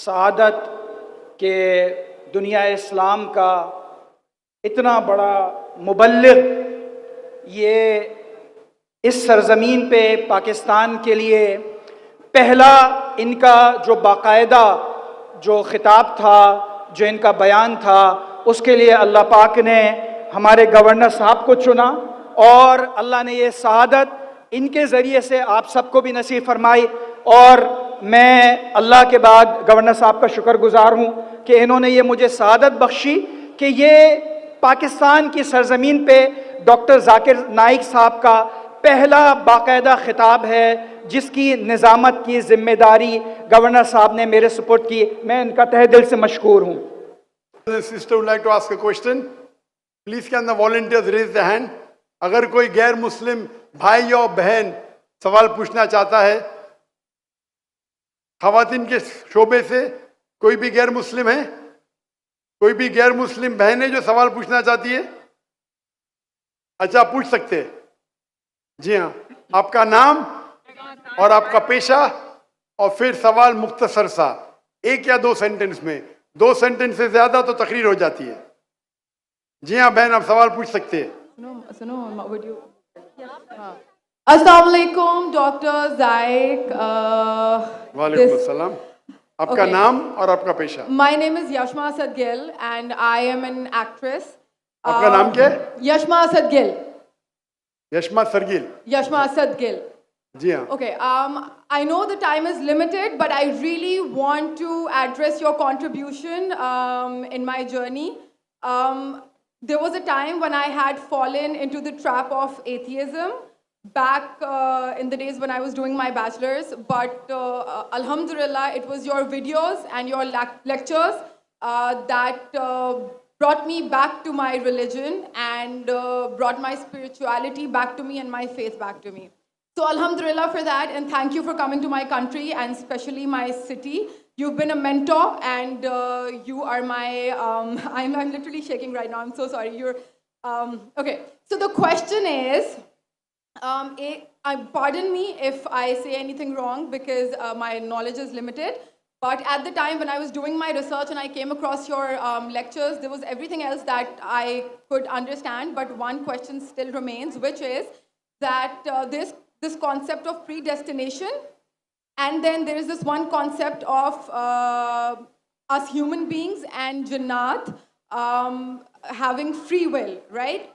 सआदत के दुनिया इस्लाम का इतना बड़ा मुबल्लिग ये इस सरज़मीन पे पाकिस्तान के लिए पहला इनका जो बाकायदा जो ख़िताब था, जो इनका बयान था, उसके लिए अल्लाह पाक ने हमारे गवर्नर साहब को चुना और अल्लाह ने ये सआदत इनके ज़रिए से आप सबको भी नसीब फरमाई। और मैं अल्लाह के बाद गवर्नर साहब का शुक्रगुजार हूँ कि इन्होंने ये मुझे सआदत बख्शी कि ये पाकिस्तान की सरज़मीन पे डॉक्टर जाकिर नाइक साहब का पहला बाकायदा खिताब है जिसकी निज़ामत की जिम्मेदारी गवर्नर साहब ने मेरे सुपुर्द की। मैं इनका तहे दिल से मशकूर हूँ। Sister would like to ask a question. Please can the volunteers raise their hand? अगर कोई गैर मुस्लिम भाई या बहन सवाल पूछना चाहता है, खवातीन के शोबे से कोई भी गैर मुस्लिम है, कोई भी गैर मुस्लिम बहन है जो सवाल पूछना चाहती है? अच्छा, पूछ सकते हैं। जी हाँ, आपका नाम और आपका पेशा और फिर सवाल मुख्तसर सा, एक या दो सेंटेंस में। 2 सेंटेंस से ज्यादा तो तकरीर हो जाती है। जी हाँ बहन, आप सवाल पूछ सकते हैं। अस्सलाम वालेकुम डॉक्टर जायक। वालेकुम अस्सलाम। आपका नाम और आपका पेशा? My name is Yashma Asad Gill and I M an actress. आपका नाम क्या है? यशमा असद गिल। यशमा सरगिल। यशमा असद गिल। जी हाँ। Okay, I know the time is limited, but I really want to address your contribution in my journey. There was a time when I had fallen into the trap of atheism back in the days when I was doing my bachelor's, but Alhamdulillah, it was your videos and your lectures that brought me back to my religion and brought my spirituality back to me and my faith back to me. So Alhamdulillah for that, and thank you for coming to my country and especially my city. You've been a mentor and you are my, I'm literally shaking right now, I'm so sorry. You're, okay, so the question is, pardon me if I say anything wrong because my knowledge is limited, but at the time when I was doing my research and I came across your lectures, there was everything else that I could understand, but one question still remains, which is that this concept of predestination, and then there is this one concept of us human beings and Jannat having free will, right?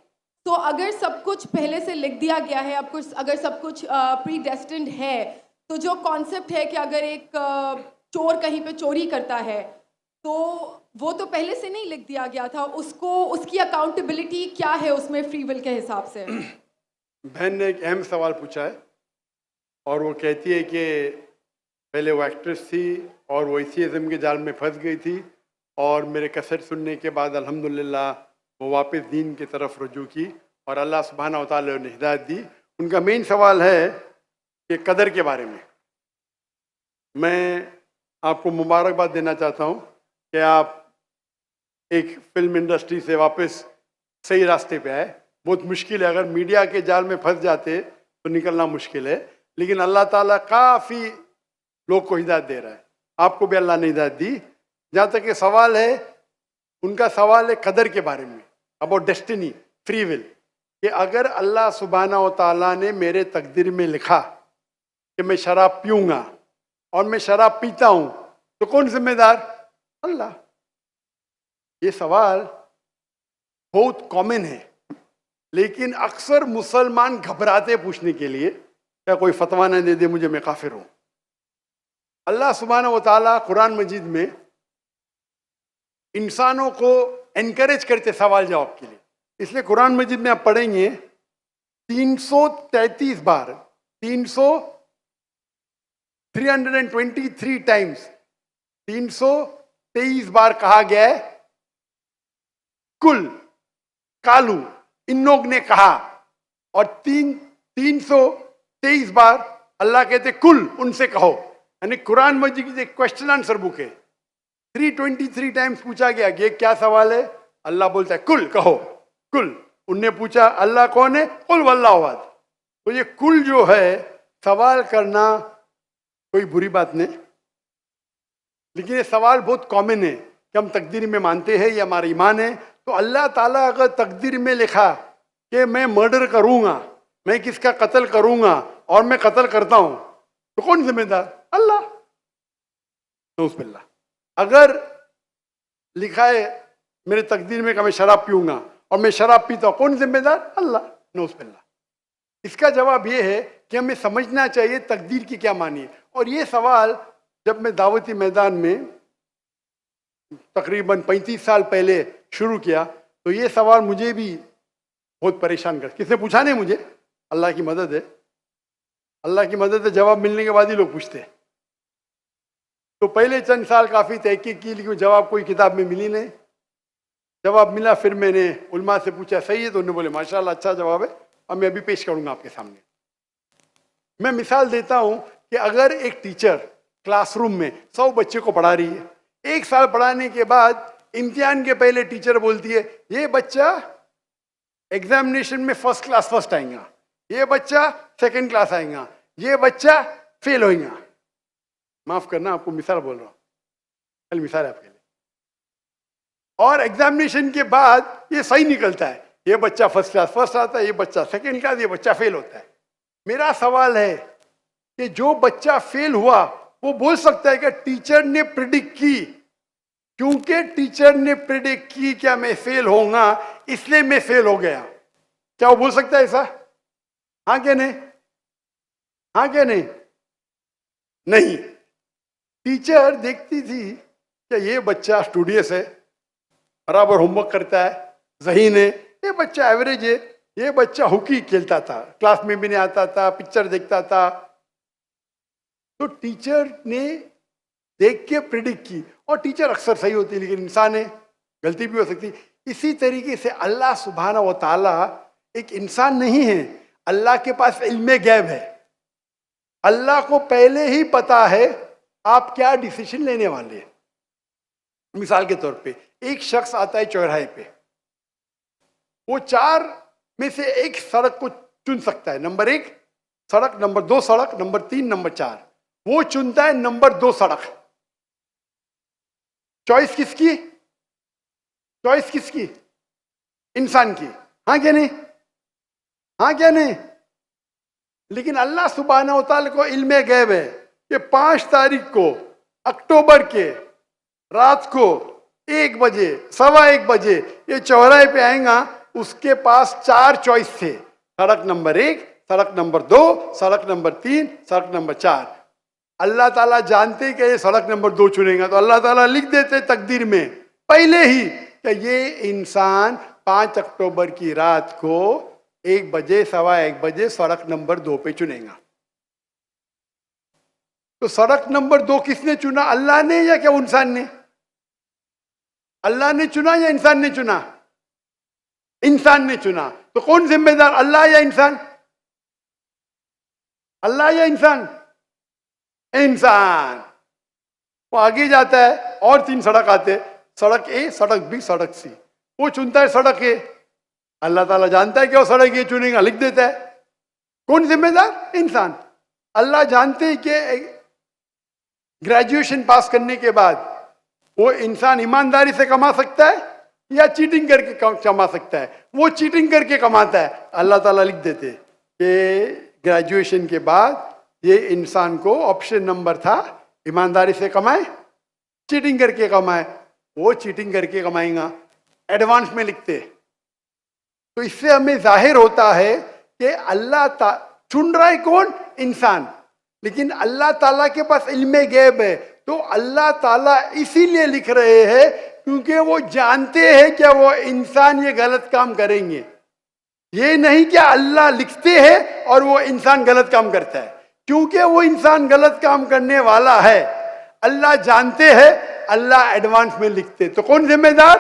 So अगर सब कुछ पहले से लिख दिया गया है, अब कुछ अगर सब कुछ predestined है, तो जो concept है कि अगर एक चोर कहीं पे चोरी करता है, तो वो तो पहले से नहीं लिख दिया गया था, उसको उसकी accountability क्या है उसमें free will के हिसाब से? बहन ने एक अहम सवाल पूछा है और वो कहती है कि पहले वो एक्ट्रेस थी और वो एथियज़म के जाल में फंस गई थी और मेरे कैसेट सुनने के बाद अल्हम्दुलिल्लाह वो वापस दीन की तरफ रुजू की और अल्लाह सुब्हानहू व तआला ने हिदायत दी। उनका मेन सवाल है कि कदर के बारे में। मैं आपको मुबारकबाद देना चाहता हूँ कि आप एक फिल्म इंडस्ट्री से वापस सही रास्ते पे आए। बहुत मुश्किल है, अगर मीडिया के जाल में फंस जाते तो निकलना मुश्किल है, लेकिन अल्लाह ताला काफ़ी लोग को हिदायत दे रहा है। आपको भी अल्लाह ने हिदायत दी। जहाँ तक ये सवाल है, उनका सवाल है कदर के बारे में, अबाउट डेस्टिनी, फ्री विल, कि अगर अल्लाह सुब्हानहू व तआला ने मेरे तकदीर में लिखा कि मैं शराब पीऊँगा और मैं शराब पीता हूँ, तो कौन जिम्मेदार? अल्लाह। ये सवाल बहुत कॉमन है, लेकिन अक्सर मुसलमान घबराते पूछने के लिए, क्या कोई फतवा न दे दे मुझे, मैं काफिर हूं। अल्लाह सुब्हानहू व तआला कुरान मजीद में इंसानों को एनकरेज करते सवाल जवाब के लिए, इसलिए कुरान मजीद में आप पढ़ेंगे 333 बार 323 टाइम्स 323 बार कहा गया है कुल, कालू, इन लोग ने कहा, और 323 बार अल्लाह कहते कुल, उनसे कहो। यानी कुरान मजीद की एक क्वेश्चन आंसर बुक है। 323 टाइम्स पूछा गया कि क्या सवाल है, अल्लाह बोलता है कुल, कहो कुल। उनने पूछा अल्लाह कौन है, कुल वल्लाहु अहद। तो ये कुल जो है, सवाल करना कोई बुरी बात नहीं, लेकिन ये सवाल बहुत कॉमन है कि हम तकदीर में मानते हैं, ये हमारा ईमान है। तो अल्लाह ताला अगर तकदीर में लिखा कि मैं मर्डर करूंगा, मैं किसका कत्ल करूंगा और मैं कत्ल करता हूं, तो कौन जिम्मेदार? अल्लाह। नऊज़ुबिल्लाह। अगर लिखा है मेरे तकदीर में कि मैं शराब पीऊंगा और मैं शराब पीता हूं, कौन जिम्मेदार? अल्लाह। नऊज़ुबिल्लाह। इसका जवाब ये है कि हमें समझना चाहिए तकदीर की क्या मानी है। और ये सवाल जब मैं दावती मैदान में तकरीबन 35 साल पहले शुरू किया, तो ये सवाल मुझे भी बहुत परेशान कर, किसने पूछा नहीं मुझे, अल्लाह की मदद है, अल्लाह की मदद है, जवाब मिलने के बाद ही लोग पूछते हैं। तो पहले चंद साल काफ़ी तहकीक की, लेकिन जवाब कोई किताब में मिली नहीं। जवाब मिला, फिर मैंने उलमा से पूछा, सही है? तो उन्होंने बोले माशाल्लाह अच्छा जवाब है, और मैं अभी पेश करूंगा आपके सामने। मैं मिसाल देता हूं कि अगर एक टीचर क्लासरूम में 100 बच्चे को पढ़ा रही है, 1 साल पढ़ाने के बाद इम्तिहान के पहले टीचर बोलती है ये बच्चा एग्जामिनेशन में फर्स्ट क्लास फर्स्ट आएगा, ये बच्चा सेकंड क्लास आएगा, ये बच्चा फेल होएगा। माफ करना, आपको मिसाल बोल रहा हूं, कल मिसाल है आपके लिए। और एग्जामिनेशन के बाद ये सही निकलता है, ये बच्चा फर्स्ट क्लास फर्स्ट आता है, ये बच्चा सेकंड क्लास, ये बच्चा फेल होता है। मेरा सवाल है कि जो बच्चा फेल हुआ वो बोल सकता है कि टीचर ने प्रिडिक्ट की, क्योंकि टीचर ने प्रिडिक्ट की क्या मैं फेल होऊंगा इसलिए मैं फेल हो गया, क्या वो बोल सकता है ऐसा? हाँ क्या नहीं? हाँ क्या नहीं? नहीं। टीचर देखती थी कि ये बच्चा स्टूडियस है, बराबर होमवर्क करता है, ज़हीन है, ये बच्चा एवरेज है, ये बच्चा हॉकी खेलता था, क्लास में भी नहीं आता था, पिक्चर देखता था। तो टीचर ने देख के प्रिडिक्ट की, और टीचर अक्सर सही होती है, लेकिन इंसान है, गलती भी हो सकती। इसी तरीके से अल्लाह सुब्हाना व तआला एक इंसान नहीं है, अल्लाह के पास इल्मे गैब है। अल्लाह को पहले ही पता है आप क्या डिसीजन लेने वाले हैं। मिसाल के तौर पे एक शख्स आता है चौराहे पे, वो 4 में से एक सड़क को चुन सकता है, नंबर 1 सड़क, नंबर 2 सड़क, नंबर 3, नंबर 4। वो चुनता है नंबर 2 सड़क। चॉइस किसकी? चॉइस किसकी? इंसान की। हाँ क्या नहीं? हाँ क्या नहीं? लेकिन अल्लाह सुब्हाना व तआला को इल्मे गैब है कि 5 तारीख को अक्टूबर के रात को 1 बजे, 1:15 बजे ये चौराहे पे आएगा। उसके पास 4 चॉइस थे, सड़क नंबर 1, सड़क नंबर 2, सड़क नंबर 3, सड़क नंबर 4। अल्लाह ताला जानते कि ये सड़क नंबर 2 चुनेगा, तो अल्लाह ताला लिख देते तकदीर में पहले ही कि ये इंसान 5 अक्टूबर की रात को 1 बजे, 1:15 बजे सड़क नंबर 2 पे चुनेगा। तो सड़क नंबर 2 किसने चुना? अल्लाह ने या क्या इंसान ने? अल्लाह ने चुना या इंसान ने चुना? इंसान ने चुना। तो कौन जिम्मेदार, अल्लाह या इंसान? अल्लाह या इंसान? इंसान। वो आगे जाता है और 3 सड़क आते, सड़क ए, सड़क बी, सड़क सी। वो चुनता है सड़क ए, अल्लाह ताला जानता है कि वो सड़क ये चुनेगा, लिख देता है। कौन जिम्मेदार? इंसान। अल्लाह जानते हैं कि ग्रेजुएशन पास करने के बाद वो इंसान ईमानदारी से कमा सकता है या चीटिंग करके कमा सकता है। वो चीटिंग करके कमाता है, अल्लाह ताला लिख देते कि ग्रेजुएशन के बाद ये इंसान को ऑप्शन नंबर था ईमानदारी से कमाए, चीटिंग करके कमाए। वो चीटिंग करके कमाएगा, एडवांस में लिखते। तो इससे हमें जाहिर होता है कि अल्लाह चुन रहा है कौन? इंसान। लेकिन अल्लाह ताला के पास इल्मे गैब है, तो अल्लाह ताला इसीलिए लिख रहे हैं क्योंकि वो जानते हैं कि वो इंसान ये गलत काम करेंगे। ये नहीं कि अल्लाह लिखते हैं और वो इंसान गलत काम करता है, क्योंकि वो इंसान गलत काम करने वाला है, अल्लाह जानते हैं, अल्लाह एडवांस में लिखते। तो कौन जिम्मेदार?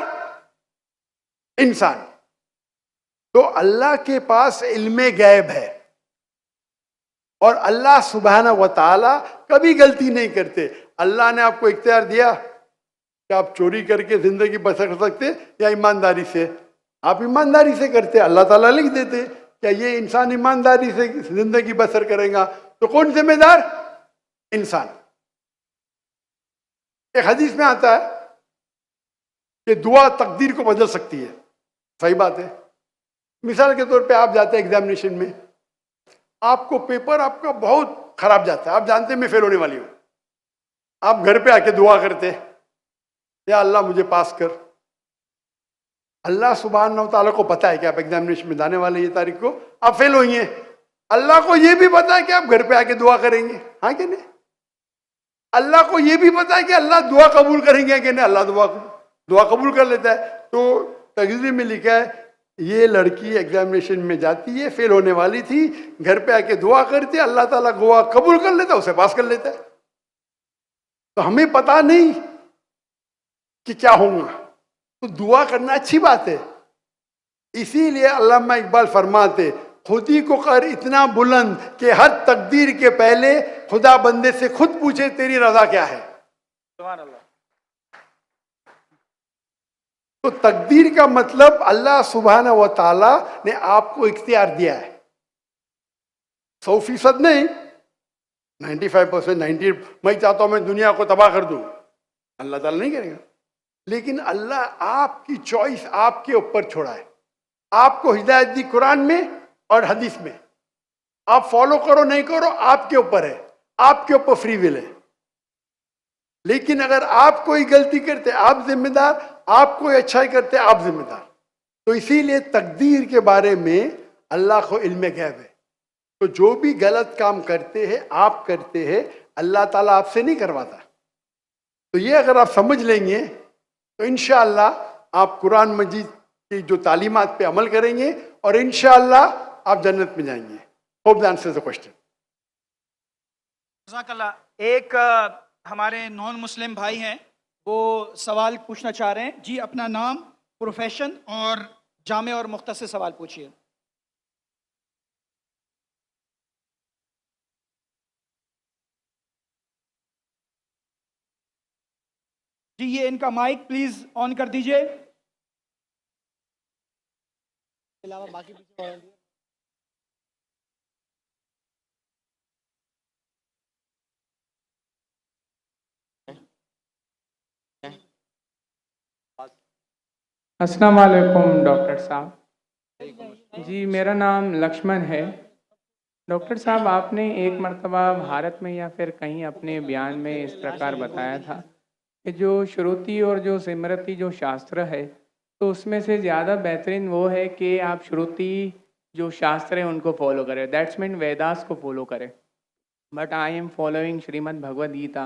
इंसान। तो अल्लाह के पास इल्मे गैब है, और अल्लाह सुब्हाना व तआला कभी गलती नहीं करते। अल्लाह ने आपको इख्तियार दिया कि आप चोरी करके जिंदगी बसर कर सकते या ईमानदारी से। आप ईमानदारी से करते, अल्लाह ताला लिख देते क्या ये इंसान ईमानदारी से जिंदगी बसर करेगा। तो कौन जिम्मेदार? इंसान। एक हदीस में आता है कि दुआ तकदीर को बदल सकती है। सही बात है। मिसाल के तौर पे आप जाते हैं एग्जामिनेशन में, आपको पेपर आपका बहुत खराब जाता है, आप जानते हैं मैं फेल होने वाली हूं, आप घर पे आके दुआ करते, या अल्लाह मुझे पास कर। अल्लाह सुब्हानहू व तआला को पता है कि आप एग्जामिनेशन में जाने वाले ये तारीख को आप फेल होंगे। अल्लाह को ये भी पता है कि आप घर पे आके दुआ करेंगे, हाँ कि नहीं? अल्लाह को ये भी पता है कि अल्लाह दुआ कबूल करेंगे कि नहीं। अल्लाह दुआ कबूल कर लेता है। तो तकदीर में लिखा है ये लड़की एग्जामिनेशन में जाती है, फेल होने वाली थी, घर पे आके दुआ करती है, अल्लाह ताला दुआ कबूल कर लेता है, उसे पास कर लेता है। तो हमें पता नहीं कि क्या होगा, तो दुआ करना अच्छी बात है। इसीलिए अल्लामा इकबाल फरमाते, खुदी को कर इतना बुलंद कि हर तकदीर के पहले खुदा बंदे से खुद पूछे तेरी रजा क्या है। सुभान अल्लाह। तो तकदीर का मतलब अल्लाह सुब्हानहू व तआला ने आपको इख्तियार दिया है। 100% नहीं, 95%, 90। मैं चाहता हूं मैं दुनिया को तबाह कर दूं, अल्लाह ताला नहीं करेगा। लेकिन अल्लाह आपकी चॉइस आपके ऊपर छोड़ा है। आपको हिदायत दी कुरान में और हदीस में, आप फॉलो करो नहीं करो आपके ऊपर है, आपके ऊपर फ्री विल है। लेकिन अगर आप कोई गलती करते आप जिम्मेदार, आप कोई अच्छाई करते आप जिम्मेदार। तो इसीलिए तकदीर के बारे में अल्लाह को इल्म गैब है। तो जो भी गलत काम करते हैं आप करते हैं, अल्लाह ताला आपसे नहीं करवाता। तो ये अगर आप समझ लेंगे तो इंशाअल्लाह आप कुरान मजीद की जो तालीमात पे अमल करेंगे और इंशाअल्लाह आप जन्नत में जाएंगे। Hope that answers the question. जज़ाकल्लाह। एक हमारे नॉन मुस्लिम भाई हैं, वो सवाल पूछना चाह रहे हैं। जी, अपना नाम, प्रोफेशन और जामे और मुख्तसर सवाल पूछिए। जी, ये इनका माइक प्लीज ऑन कर दीजिए। अलावा बाकी अस्सलाम वालेकुम डॉक्टर साहब। जी, मेरा नाम लक्ष्मण है। डॉक्टर साहब, आपने एक मर्तबा भारत में या फिर कहीं अपने बयान में इस प्रकार बताया था कि जो श्रुति और जो स्मृति जो शास्त्र है, तो उसमें से ज़्यादा बेहतरीन वो है कि आप श्रुति जो शास्त्र है उनको फॉलो करें, दैट्स मीन वेदास को फॉलो करें। But I am following Shrimad Bhagavad Gita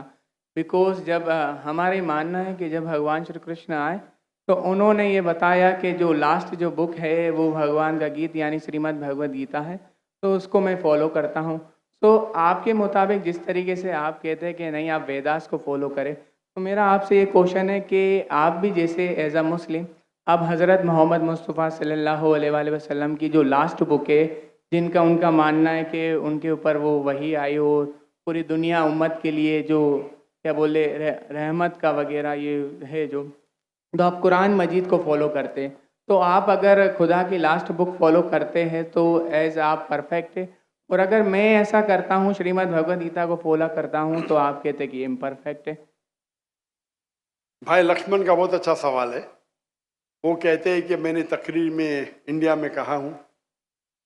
because जब हमारे मानना है कि जब भगवान श्री कृष्ण आए तो उन्होंने ये बताया कि जो लास्ट जो बुक है वो भगवान का गीत यानी श्रीमद् भगवद गीता है, तो उसको मैं फॉलो करता हूँ। तो आपके मुताबिक जिस तरीके से आप कहते हैं कि नहीं आप वेदास को फॉलो करें, तो मेरा आपसे ये क्वेश्चन है कि आप भी जैसे एज अ मुस्लिम अब हज़रत मोहम्मद मुस्तफ़ा सल्लल्लाहु अलैहि वसल्लम की जो लास्ट बुक है, जिनका उनका मानना है कि उनके ऊपर वो वही आई हो, पूरी दुनिया उम्मत के लिए जो क्या बोले रहमत का वगैरह ये है जो, तो आप कुरान मजीद को फॉलो करते हैं। तो आप अगर खुदा की लास्ट बुक फॉलो करते हैं तो एज आप परफेक्ट है, और अगर मैं ऐसा करता हूँ श्रीमद् भगवद गीता को फॉलो करता हूँ तो आप कहते हैं कि इम्परफेक्ट है। भाई लक्ष्मण का बहुत अच्छा सवाल है। वो कहते हैं कि मैंने तकरीर में इंडिया में कहा हूँ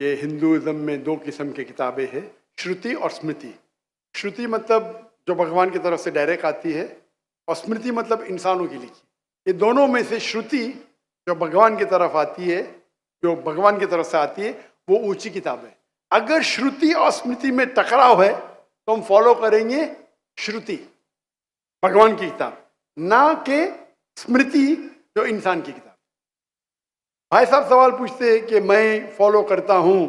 कि हिंदुज़म में 2 किस्म की किताबें हैं, श्रुति और स्मृति। श्रुति मतलब जो भगवान की तरफ से डायरेक्ट आती है, और स्मृति मतलब इंसानों की लिखी। ये दोनों में से श्रुति जो भगवान की तरफ आती है, जो भगवान की तरफ से आती है, वो ऊंची किताब है। अगर श्रुति और स्मृति में टकराव है तो हम फॉलो करेंगे श्रुति, भगवान की किताब, ना कि स्मृति जो इंसान की किताब। भाई साहब सवाल पूछते हैं कि मैं फॉलो करता हूँ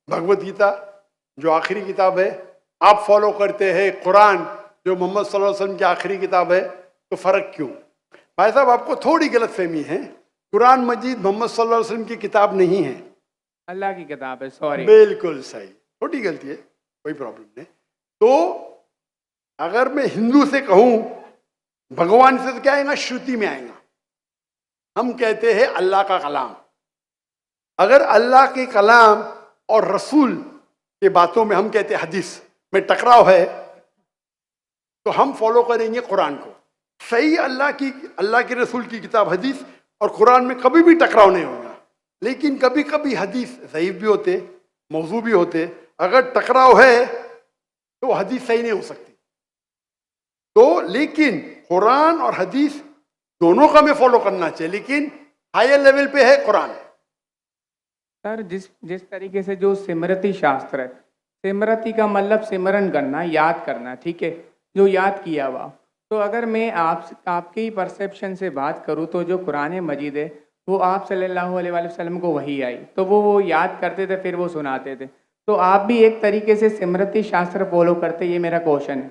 भगवद गीता जो आखिरी किताब है, आप फॉलो करते हैं कुरान जो मोहम्मद सल्लल्लाहु अलैहि वसल्लम की आखिरी किताब है, तो फ़र्क क्यों? भाई साहब आपको थोड़ी गलतफहमी है। कुरान मजीद मोहम्मद सल्लल्लाहु अलैहि वसल्लम की किताब नहीं है, अल्लाह की किताब है। सॉरी, बिल्कुल सही, छोटी गलती है, कोई प्रॉब्लम नहीं। तो अगर मैं हिंदू से कहूँ भगवान से, तो क्या आएगा? श्रुति में आएगा। हम कहते हैं अल्लाह का कलाम। अगर अल्लाह के कलाम और रसूल के बातों में हम कहते हैं हदीस में टकराव है, तो हम फॉलो करेंगे कुरान को। सही अल्लाह के रसूल की किताब हदीस और कुरान में कभी भी टकराव नहीं होगा। लेकिन कभी कभी हदीस ज़ईफ भी होते, मौजू भी होते। अगर टकराव है तो हदीस सही नहीं हो सकती। तो लेकिन कुरान और हदीस दोनों का हमें फॉलो करना चाहिए, लेकिन हायर लेवल पे है कुरान। सर जिस तरीके से जो सिमरती शास्त्र है, सिमरती का मतलब सिमरन करना, याद करना, ठीक है, जो याद किया हुआ। तो अगर मैं आपके ही परसेप्शन से बात करूँ तो जो कुरान मजीद है वो आप सल्लल्लाहु अलैहि वसल्लम को वही आई, तो वो याद करते थे, फिर वो सुनाते थे। तो आप भी एक तरीके से सिमरती शास्त्र फॉलो करते, ये मेरा क्वेश्चन है।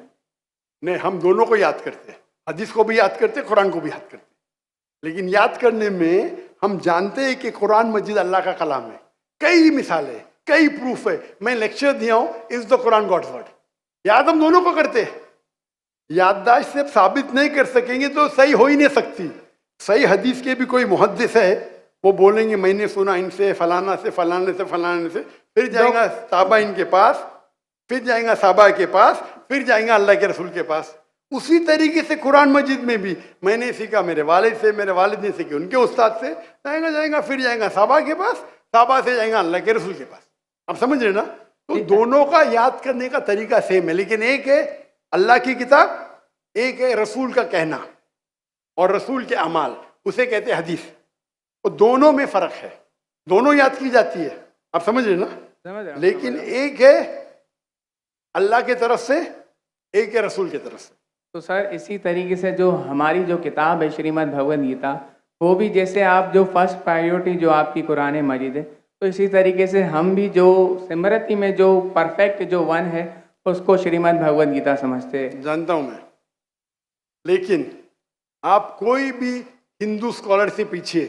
नहीं, हम दोनों को याद करते हैं, हदीस को भी याद करते हैं, कुरान को भी याद करते हैं। लेकिन याद करने में हम जानते हैं कि कुरान मजीद अल्लाह का कलाम है। कई मिसालें, कई प्रूफ है। मैं लेक्चर दिया हूँ, is the Quran God's word. याद हम दोनों को करते हैं। याददाश्त से साबित नहीं कर सकेंगे तो सही हो ही नहीं सकती। सही हदीस के भी कोई मुहद्दिस है, वो बोलेंगे मैंने सुना इनसे, फलाना से, फलाने से, फलाने से, फिर जाएगा साहबा इनके पास, फिर जाएगा साहबा के पास, फिर जाएगा अल्लाह के रसूल के पास। उसी तरीके से कुरान मजीद में भी मैंने सीखा मेरे वालिद से, मेरे वालिद ने सीखी उनके उस्ताद से, जाएगा फिर जाएगा साहबा के पास, साहबा से जाएगा अल्लाह के रसूल के पास। आप समझ रहे ना? तो दोनों का याद करने का तरीका सेम है, लेकिन एक है अल्लाह की किताब, एक है रसूल का कहना और रसूल के अमाल, उसे कहते हैं हदीस। तो दोनों में फर्क है, दोनों याद की जाती है। आप समझ रहे ना? समझ रहा हूं, लेकिन एक है अल्लाह की तरफ से, एक है रसूल की तरफ से। तो सर इसी तरीके से जो हमारी जो किताब है श्रीमद् भगवद गीता, वो भी जैसे आप जो फर्स्ट प्रायोरिटी जो आपकी कुरान मजीद है, तो इसी तरीके से हम भी जो सिमरती में जो परफेक्ट जो वन है उसको श्रीमद् भगवद गीता समझते हैं। जानता हूं मैं, लेकिन आप कोई भी हिंदू स्कॉलर से पीछे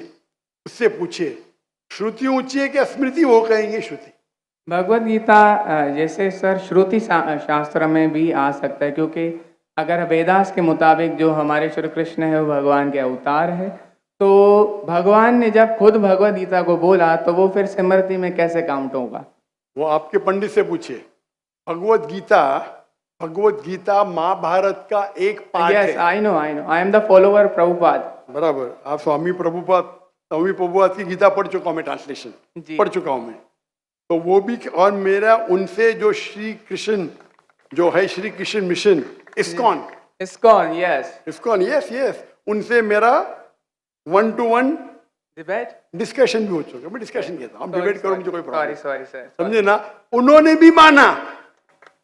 उससे पूछिए श्रुति ऊंची है क्या स्मृति, वो कहेंगे श्रुति। भगवद गीता जैसे सर श्रुति शास्त्र में भी आ सकता है, क्योंकि अगर वेदास के मुताबिक जो हमारे श्री कृष्ण है वो भगवान के अवतार है, तो भगवान ने जब खुद भगवद गीता को बोला तो वो फिर सिमरती में कैसे काउंट होगा? वो आपके पंडित से पूछिए। भगवद गीता महाभारत का एक पार्ट है। Yes, I know, I am the follower Prabhupada. बराबर, आप स्वामी प्रभुपाद की गीता पढ़ चुका हूं मैं, ट्रांसलेशन पढ़ चुका हूं मैं। तो वो भी, और मेरा उनसे जो श्री कृष्ण जो है, Shri Krishna mission ISKCON, yes, उनसे मेरा 1-to-1 डिस्कशन भी हो चुका। मैं डिस्कशन कहता हूँ, डिबेट करो, मुझे कोई प्रॉब्लम। सॉरी सर, समझे ना? उन्होंने भी माना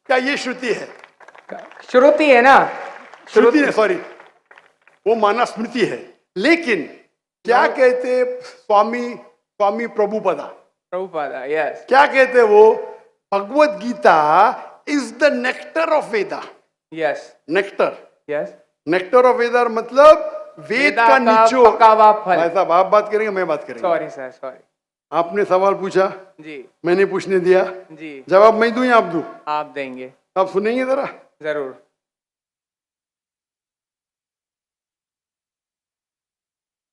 क्या ये श्रुति है, श्रुति है ना, श्रुति है, सॉरी, वो माना स्मृति है। लेकिन क्या कहते स्वामी प्रभुपादा, यस, क्या कहते वो? Bhagavad Gita is the nectar of Veda. Yes, nectar, yes, nectar of Veda मतलब वेद का निचोड़। भाई साहब, आप बात करेंगे, मैं बात करेंगे। Sorry sir, sorry. आपने सवाल पूछा जी, मैंने पूछने दिया जी, जवाब मैं दूं या आप दूं? आप देंगे। आप सुनेंगे जरा? जरूर।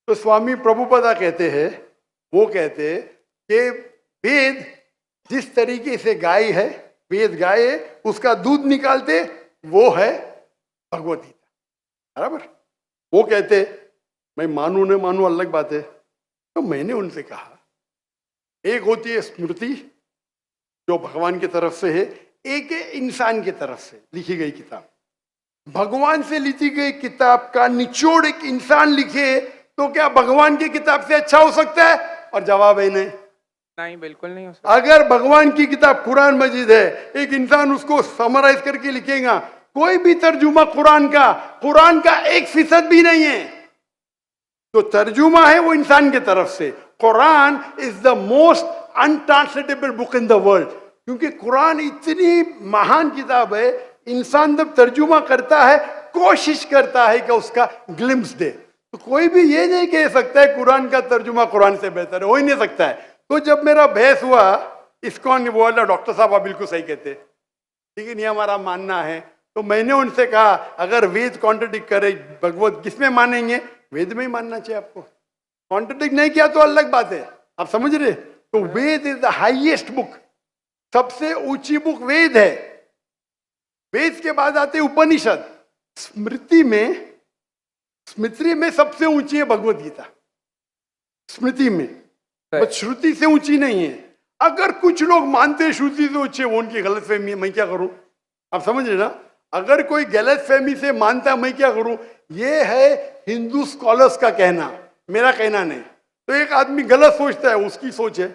तो स्वामी प्रभुपादा कहते हैं, वो कहते हैं कि वेद जिस तरीके से गाय है, वेद गाय है, उसका दूध निकालते वो है भगवद गीता। बराबर? वो कहते, मैं मानू न मानू अलग बात है। तो मैंने उनसे कहा, एक होती है स्मृति जो भगवान की तरफ से है, एक है इंसान की तरफ से लिखी गई किताब। भगवान से लिखी गई किताब का निचोड़ एक इंसान लिखे तो क्या भगवान की किताब से अच्छा हो सकता है? और जवाब है नहीं, बिल्कुल नहीं हो सकता। अगर भगवान की किताब कुरान मजीद है, एक इंसान उसको समराइज करके लिखेगा, कोई भी तर्जुमा कुरान का 1% भी नहीं है। तो तर्जुमा है वो इंसान के तरफ से। Quran is the most untranslatable book in the world, क्योंकि कुरान इतनी महान किताब है। इंसान जब तर्जुमा करता है, कोशिश करता है कि उसका ग्लिम्स दे, तो कोई भी ये नहीं कह सकता है कुरान का तर्जुमा कुरान से बेहतर है, हो ही नहीं सकता है। तो जब मेरा बहस हुआ, इस्कॉन बोला डॉक्टर साहब आप बिल्कुल सही कहते, लेकिन ये हमारा मानना है। तो मैंने उनसे कहा, अगर वेद कॉन्ट्रडिक्ट करे भगवत किसमें मानेंगे? वेद में ही मानना चाहिए आपको। कॉन्ट्रडिक्ट नहीं किया तो अलग बात है, आप समझ रहे? तो वेद इज द हाईएस्ट बुक, सबसे ऊंची बुक वेद है। वेद के बाद आते उपनिषद। स्मृति में स्मृति में सबसे ऊंची है भगवत गीता, स्मृति में, बस श्रुति से ऊंची नहीं है। अगर कुछ लोग मानते हैं श्रुति से ऊंची है, वो उनकी गलत फहमी है, मैं क्या करूं? आप समझ रहे ना? अगर कोई गलत फहमी से मानता है, मैं क्या करूं? ये है हिंदू स्कॉलर्स का कहना, मेरा कहना नहीं। तो एक आदमी गलत सोचता है, उसकी सोच है,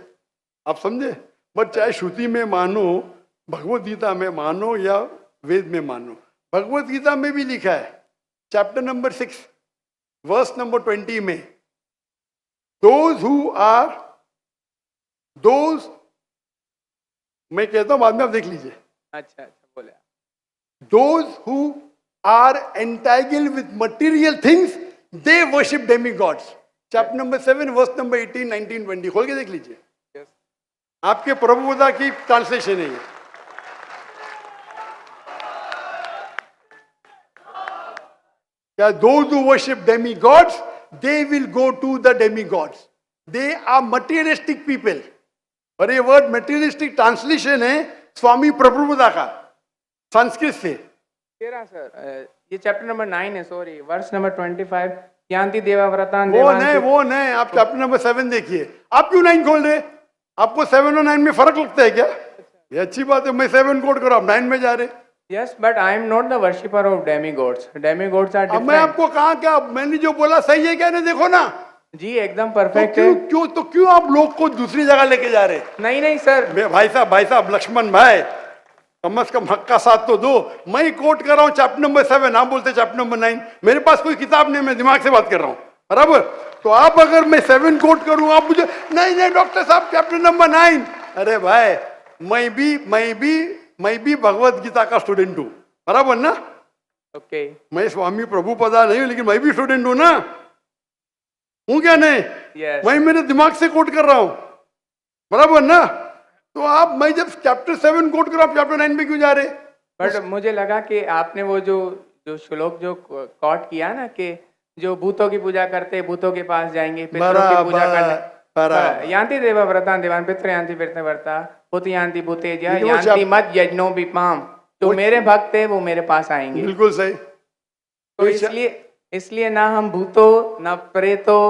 आप समझे? बट चाहे श्रुति में मानो, भगवत गीता में मानो या वेद में मानो, भगवत गीता में भी लिखा है चैप्टर नंबर 6 वर्स नंबर 20 में, दोज हु आर दोज, मैं कहता हूं बाद में आप देख लीजिए, अच्छा बोले, those who are entangled with material things they worship demigods. Chapter number 7 verse number 18, 19, 20 खोल के देख लीजिए। आपके प्रभुदा की ट्रांसलेशन है ये। क्या those who worship demigods, they will go to the demigods. They are materialistic people. और ये वर्ड materialistic ट्रांसलेशन है स्वामी प्रभुदा का संस्कृत से। तेरा सर ये चैप्टर नंबर 9 है, सॉरी, वर्स नंबर 25, यान्ति देवाव्रतान वो नहीं, आप चैप्टर नंबर 7 देखिए। आप क्यों 9 खोल रहे? आपको 7 और 9 में फर्क लगता है क्या? ये अच्छी बात है, मैं 7 कोट करो, आप 9 में जा रहे। Yes, but I am not the worshipper of demigods. Demigods are different. मैं आपको कहा क्या, मैंने जो बोला सही है क्या? नहीं देखो ना जी, एकदम परफेक्ट तो है। क्यों आप लोग को दूसरी जगह लेके जा रहे? नहीं सर, भाई साहब लक्ष्मण भाई, कम से कम हक का साथ तो दो। मैं कोट कर रहा हूँ चैप्टर नंबर 7, आप बोलते चैप्टर नंबर 9। मेरे पास कोई किताब नहीं, मैं दिमाग से बात कर रहा हूँ, बराबर? तो आप अगर मैं 7 कोट करूँ, आप मुझे नहीं डॉक्टर साहब चैप्टर नंबर 9। अरे भाई, मैं भी भगवत गीता का स्टूडेंट हूँ, बराबर ना? ओके। मैं स्वामी प्रभुपदा नहीं हूँ, लेकिन मैं भी स्टूडेंट हूँ ना, हूँ क्या नहीं? Yes. मैं मेरे दिमाग से कोट कर रहा हूँ, बराबर ना? तो आप, मैं जब चैप्टर 7 कोट कर रहा हूँ, चैप्टर 9 में क्यों जा रहे? बट मुझे लगा कि आपने वो जो श्लोक जो कोट किया ना, कि जो भूतों की पूजा करते भूतों के पास जाएंगे, पितरों की पूजा करने, यान्ति देवाव्रतान देवान पितृ यान्ति पितृव्रता भूत यान्ति भूतेज्य यान्ति मत यज्ञो विपाम। जो मेरे भक्त है वो मेरे पास आएंगे। बिल्कुल सही। तो इसलिए ना हम भूतों, ना प्रेतों,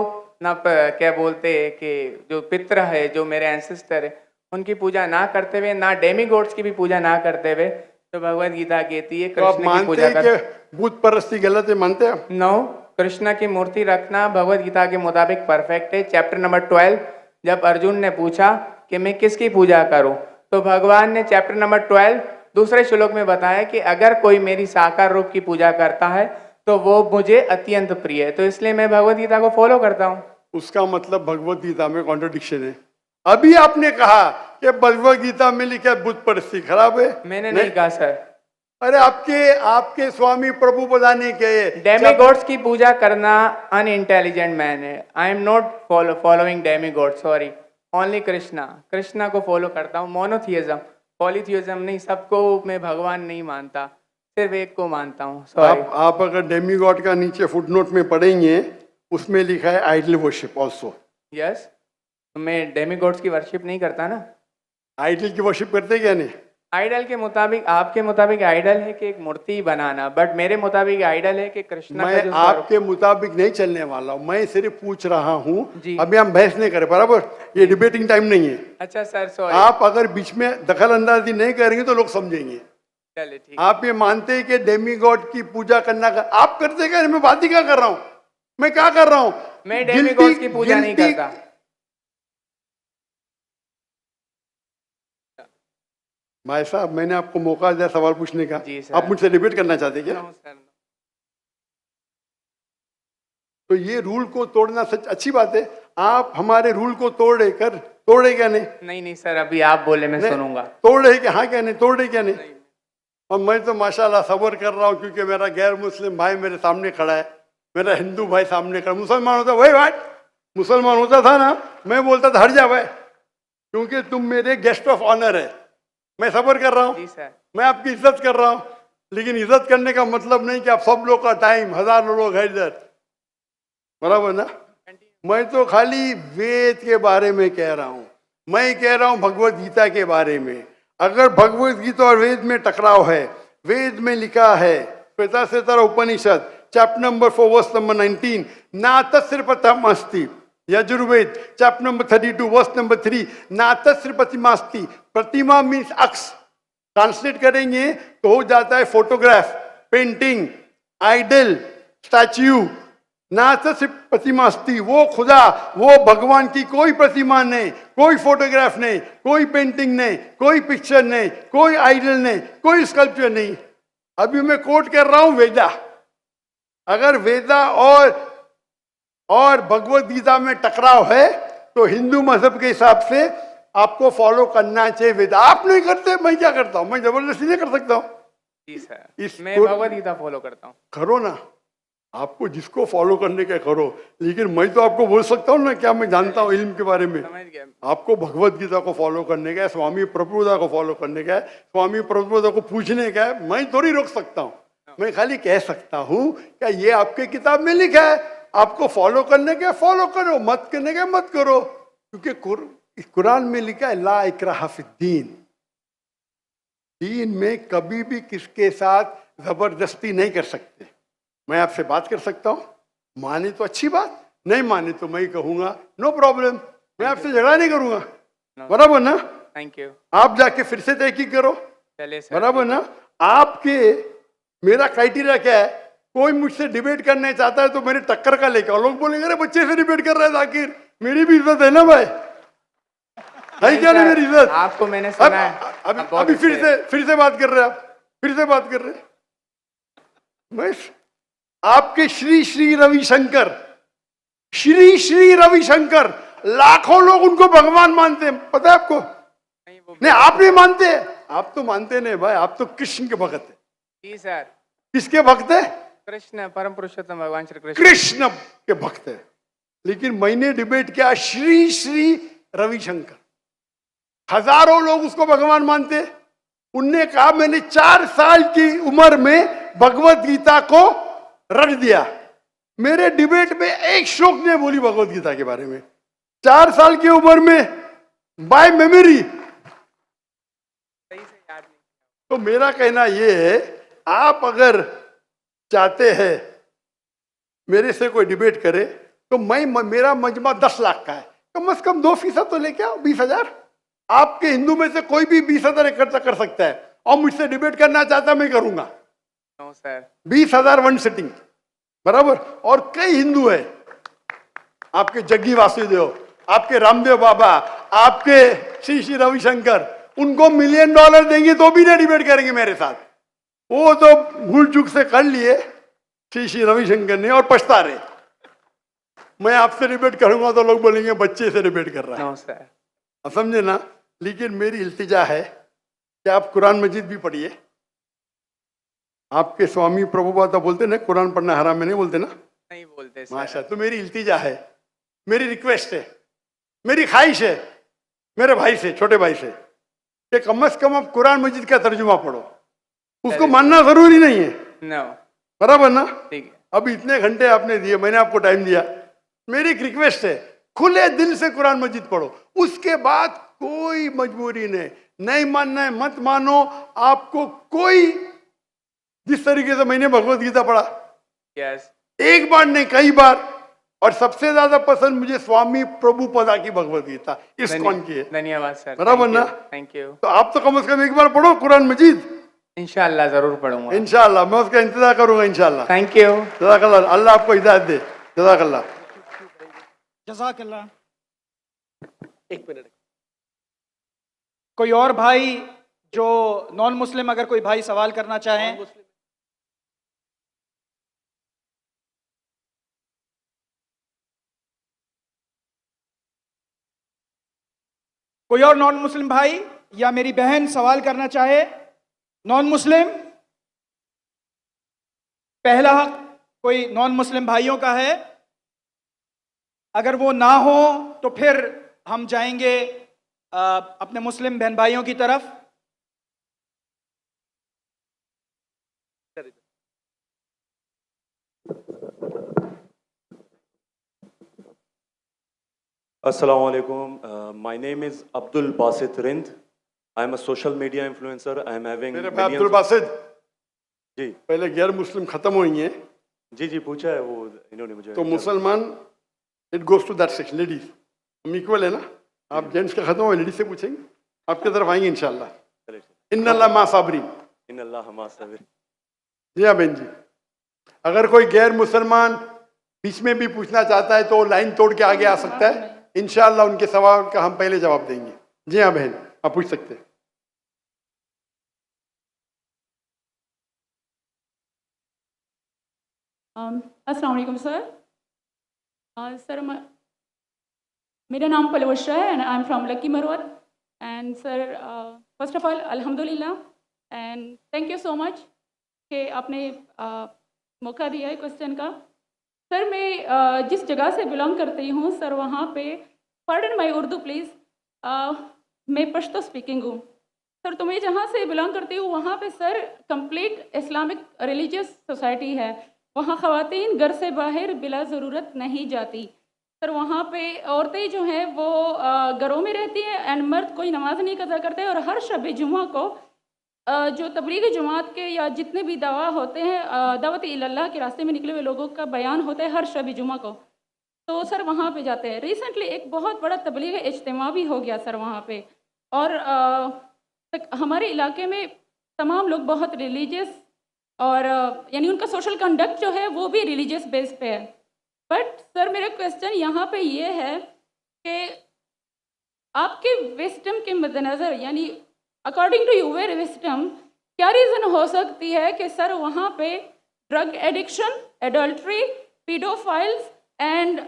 ना क्या बोलते हैं कि जो पितृ है, जो मेरे एंसेस्टर है, उनकी पूजा ना करते हुए, ना डेमीगॉड्स की भी पूजा ना करते हुए, तो भगवत गीता कहती है कृष्ण की पूजा कर। भूत परस्ती गलत है, मानते हैं? नो, कृष्ण की मूर्ति रखना भगवत गीता के मुताबिक परफेक्ट है। चैप्टर नंबर 12, जब अर्जुन ने पूछा कि मैं किसकी पूजा करूं, तो भगवान ने चैप्टर नंबर 12 दूसरे श्लोक में बताया कि अगर कोई मेरी साकार रूप की पूजा करता है तो वो मुझे अत्यंत प्रिय है। तो इसलिए मैं भगवत गीता को फॉलो करता हूँ। उसका मतलब भगवत गीता में कॉन्ट्रडिक्शन है। अभी आपने कहा कि भगवत गीता में लिखा भूत परस्ती खराब है। मैंने नहीं कहा सर। अरे आपके स्वामी प्रभुपदा ने कहे डेमीगॉड्स की पूजा करना अनइंटेलिजेंट मैन है। आई am not following demigod, sorry, only Krishna को फॉलो करता हूँ। मोनोथियज्म, पॉलीथियज्म नहीं, सबको मैं भगवान नहीं मानता, सिर्फ एक को मानता हूँ। सॉरी। आप अगर डेमीगॉड का नीचे फुटनोट में पढ़ेंगे, उसमें लिखा है आइडल वर्शिप ऑल्सो। यस, मैं डेमीगॉड्स की वर्शिप नहीं करता ना। आइडल की वर्शिप करते क्या नहीं? आइडल के मुताबिक, आपके मुताबिक आइडल है कि एक मूर्ति बनाना, बट मेरे मुताबिक आइडल है कि कृष्ण मैं का जो आपके मुताबिक नहीं चलने वाला हूँ, मैं सिर्फ पूछ रहा हूँ। जी। अभी हम बहस नहीं करें, बराबर? ये डिबेटिंग टाइम नहीं है। अच्छा सर, सॉरी। आप अगर बीच में दखल अंदाजी नहीं करेंगे तो लोग समझेंगे। चलिए ठीक। आप ये मानते हैं कि डेमीगॉड की पूजा करना आप करते क्या? मैं बात ही क्या कर रहा हूँ, मैं क्या कर रहा हूँ? मैं डेमीगॉड्स की पूजा नहीं करता। भाई साहब, मैंने आपको मौका दिया सवाल पूछने का, जी सर। आप मुझसे डिबेट करना चाहते क्या? No sir. तो ये रूल को तोड़ना सच अच्छी बात है। आप हमारे रूल को तोड़े क्या नहीं? नहीं सर, अभी आप बोले मैं सुनूंगा। तोड़े क्या? हाँ क्या नहीं? तोड़े क्या नहीं? और मैं तो माशाल्लाह सब्र कर रहा हूँ, क्योंकि मेरा गैर मुस्लिम भाई मेरे सामने खड़ा है, मेरा हिंदू भाई सामने खड़ा। मुसलमान होता वही भाई, मुसलमान होता था ना, मैं बोलता था हट जा भाई, क्योंकि तुम मेरे गेस्ट ऑफ ऑनर है। मैं सब्र कर रहा हूँ, मैं आपकी इज्जत कर रहा हूँ, लेकिन इज्जत करने का मतलब नहीं कि आप सब लोग का टाइम, हजारों लोग है इधर, बराबर ना? मैं तो खाली वेद के बारे में कह रहा हूँ, मैं कह रहा हूँ भगवत गीता के बारे में। अगर भगवत गीता और वेद में टकराव है, वेद में लिखा है, Shvetashvatara Upanishad chapter number 4 verse number 19, नातस्र प्रतिमास्ति. Yajurveda chapter number 32 verse number 3, नातस्र प्रतिमास्ति. प्रतिमा means अक्ष, ट्रांसलेट करेंगे तो हो जाता है फोटोग्राफ, पेंटिंग, आइडल, स्टैच्यू. नातस्र प्रतिमास्ति, वो खुदा, वो भगवान की कोई प्रतिमा नहीं, कोई फोटोग्राफ नहीं, कोई पेंटिंग नहीं, कोई पिक्चर नहीं, कोई आइडल नहीं, कोई स्कल्पचर नहीं. अभी मैं कोट कर रहा हूं वेदा. अगर वेदा और भगवत गीता में टकराव है तो हिंदू मजहब के हिसाब से आपको फॉलो करना चाहिए वेदा. आप नहीं करते, मैं क्या करता हूं? मैं जबरदस्ती नहीं कर सकता हूं. जी सर, मैं भगवत गीता फॉलो करता हूँ. करो ना, आपको जिसको फॉलो करने का करो, लेकिन मैं तो आपको बोल सकता हूँ ना क्या मैं जानता हूँ इल्म के बारे में. समझ गया. आपको भगवत गीता को फॉलो करने का है, स्वामी प्रभुदा को फॉलो करने का है, स्वामी प्रभुदा को पूछने का है. मैं थोड़ी रोक सकता हूँ. मैं खाली कह सकता हूँ क्या ये आपके किताब में लिखा है, आपको फॉलो करने का फॉलो करो, मत करने का मत करो. क्योंकि कुरान में लिखा है ला इकराह फिद्दीन. दीन में कभी भी किसके साथ जबरदस्ती नहीं कर सकते. मैं आपसे बात कर सकता हूँ, माने तो अच्छी बात, नहीं माने तो मैं कहूँगा नो प्रॉब्लम. मैं आपसे झगड़ा नहीं करूँगा. बराबर ना? Thank you. आप जाके फिर से तहकीक करो. चलिए सर. बराबर ना? आपके मेरा क्राइटेरिया क्या है? कोई मुझसे डिबेट करने चाहता है तो मेरे टक्कर का लेकर. लोग बोलेंगे अरे बच्चे से डिबेट कर रहा है जाकिर. मेरी भी इज्जत है ना भाई, है क्या नहीं मेरी इज्जत? आपको मैंने सुना है. अभी फिर से बात कर रहे हैं आप, फिर से बात कर रहे हैं. मैं आपके श्री श्री रविशंकर, श्री श्री रविशंकर, लाखों लोग उनको भगवान मानते हैं. पता है आपको? नहीं, आप नहीं मानते. आप तो मानते नहीं भाई, आप तो कृष्ण के भक्त है. जी सर. किसके भक्त है? कृष्ण, परम पुरुषोत्तम भगवान श्री कृष्ण. कृष्ण के भक्त है. लेकिन मैंने डिबेट किया श्री श्री रविशंकर. हजारों लोग उसको भगवान मानते. उनने कहा मैंने 4 साल की उम्र में भगवत गीता को रख दिया. मेरे डिबेट में एक श्लोक ने बोली भगवत गीता के बारे में. 4 साल की उम्र में बाय मेमोरी. सही से याद नहीं. तो मेरा कहना यह है, आप अगर चाहते हैं मेरे से कोई डिबेट करे तो मेरा मजमा 10 लाख का है, कम से कम 2% तो लेके आओ. 20,000. आपके हिंदू में से कोई भी 20,000 इकट्ठा कर सकता है और मुझसे डिबेट करना चाहता मैं करूंगा. No sir. 20,000 one sitting. बराबर. और कई हिंदू है, आपके जग्गी वासुदेव, आपके रामदेव बाबा, आपके श्री श्री रविशंकर, उनको $1 मिलियन देंगे तो भी नहीं डिबेट करेंगे मेरे साथ. वो तो भूल चूक से कर लिए श्री श्री रविशंकर ने और पछता रहे. मैं आपसे डिबेट करूंगा तो लोग बोलेंगे बच्चे से डिबेट कर रहा है. No sir. आप समझे ना? लेकिन मेरी इल्तिजा है कि आप कुरान मजीद भी पढ़िए. आपके स्वामी प्रभुपाद बोलते ना कुरान पढ़ना हराम में, नहीं बोलते ना? नहीं बोलते सर. माशा. तो मेरी इल्तिजा है, मेरी रिक्वेस्ट है, मेरी ख्वाहिश है मेरे भाई से, छोटे भाई से, कि कम से कम आप कुरान मजीद का तर्जुमा पढ़ो. उसको मानना जरूरी नहीं है. नो. बराबर ना? ठीक है. अब इतने घंटे आपने दिए, मैंने आपको टाइम दिया. मेरी एक रिक्वेस्ट है, खुले दिल से कुरान मजीद पढ़ो. उसके बाद कोई मजबूरी नहीं मानना है मत मानो. आपको कोई, जिस तरीके से मैंने भगवत गीता पढ़ा, यस, एक बार नहीं कई बार, और सबसे ज्यादा पसंद मुझे स्वामी प्रभुपदा की भगवत गीता, इस्कॉन की है. धन्यवाद सर. बराबर ना? Thank you. तो आप तो कम से कम एक बार पढ़ो कुरान मजीद. इंशाल्लाह जरूर पढ़ूंगा. इंशाल्लाह मैं उसका इंतजार करूंगा. इंशाल्लाह. Thank you. जज़ाकल्लाह. अल्लाह आपको हिदायत दे. जज़ाकल्लाह. जज़ाकल्लाह. एक मिनट. कोई और भाई जो नॉन मुस्लिम, अगर कोई भाई सवाल करना चाहें? कोई और नॉन मुस्लिम भाई या मेरी बहन सवाल करना चाहे? नॉन मुस्लिम, पहला हक कोई नॉन मुस्लिम भाइयों का है. अगर वो ना हो तो फिर हम जाएंगे अपने मुस्लिम बहन भाइयों की तरफ. Assalamu alaikum. My name is Abdul Basit Rind. I am a social media influencer. I am having मेरे भाई अब्दुल बासित जी. पहले गैर मुस्लिम खत्म हुई हैं, जी जी पूछा है वो इन्होंने मुझे। तो मुसलमान it goes to that section, ladies हम इक्वल है ना, आप जेंट्स का खत्म हो लेडीज से पूछेंगे, आपकी तरफ आएंगे इंशाल्लाह। इन्नल्लाह मा साबरीन। इन्नल्लाह मा साबिरीन। जी हाँ बहन जी, अगर कोई गैर मुसलमान बीच में भी पूछना चाहता है तो वो लाइन तोड़ के आगे आ सकता है, इंशाल्लाह उनके सवाल का हम पहले जवाब देंगे। जी हाँ बहन, आप पूछ सकते हैं। अस्सलाम वालेकुम सर। सर मेरा नाम पलवशा है and I am from Lakki Marwat. And sir first of all अल्हम्दुलिल्लाह and thank you so much कि आपने मौका दिया है क्वेश्चन का। सर मैं जिस जगह से बिलोंग करती हूँ सर, वहाँ पे पार्डन माई उर्दू प्लीज़, मैं पश्तो स्पीकिंग हूँ सर। तो मैं जहाँ से बिलोंग करती हूँ वहाँ पे sir complete Islamic religious society है। वहाँ ख़वातीन घर से बाहर बिला ज़रूरत नहीं जाती सर। वहाँ पे औरतें जो हैं वो घरों में रहती हैं एंड मर्द कोई नमाज नहीं कज़ा करते। और हर शब जुमा को जो तबलीग जमात के या जितने भी दावा होते हैं, दावत इल्लल्लाह के रास्ते में निकले हुए लोगों का बयान होता है हर शब जुमा को, तो सर वहाँ पे जाते हैं। रिसेंटली एक बहुत बड़ा तबलीग इज्तिमा भी हो गया सर वहाँ पे। और हमारे इलाके में तमाम लोग बहुत रिलीजियस और यानी उनका सोशल कंडक्ट जो है वो भी रिलीजियस बेस पे है। बट सर मेरा क्वेश्चन यहाँ पे ये है कि आपके विस्डम के मद्देनज़र, यानी अकॉर्डिंग टू यूर विस्डम, क्या रीज़न हो सकती है कि सर वहाँ पे drug addiction, adultery, paedophiles and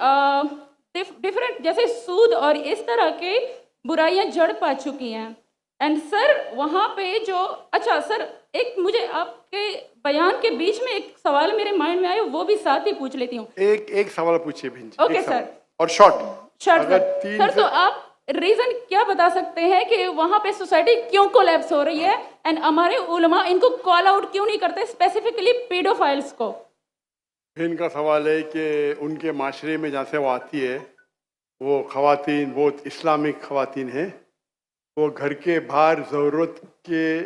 different जैसे सूद और इस तरह के बुराइयाँ जड़ पा चुकी हैं। एंड सर वहाँ पे जो अच्छा सर एक मुझे आपके बयान के बीच में एक सवाल मेरे माइंड में आया, वो भी साथ ही पूछ लेती हूँ। एक सवाल पूछिए बहन जी। Okay sir. और शॉर्ट सर तो आप रीजन क्या बता सकते हैं कि वहाँ पे सोसाइटी क्यों कोलैप्स हो रही है एंड हमारे उलमा इनको कॉल आउट क्यों नहीं करते, स्पेसिफिकली पीडोफाइल्स को? इनका सवाल है कि उनके माशरे में जहाँ से वो आती है वो ख़वातीन बहुत इस्लामिक ख़वातीन हैं, वो घर के बाहर ज़रूरत के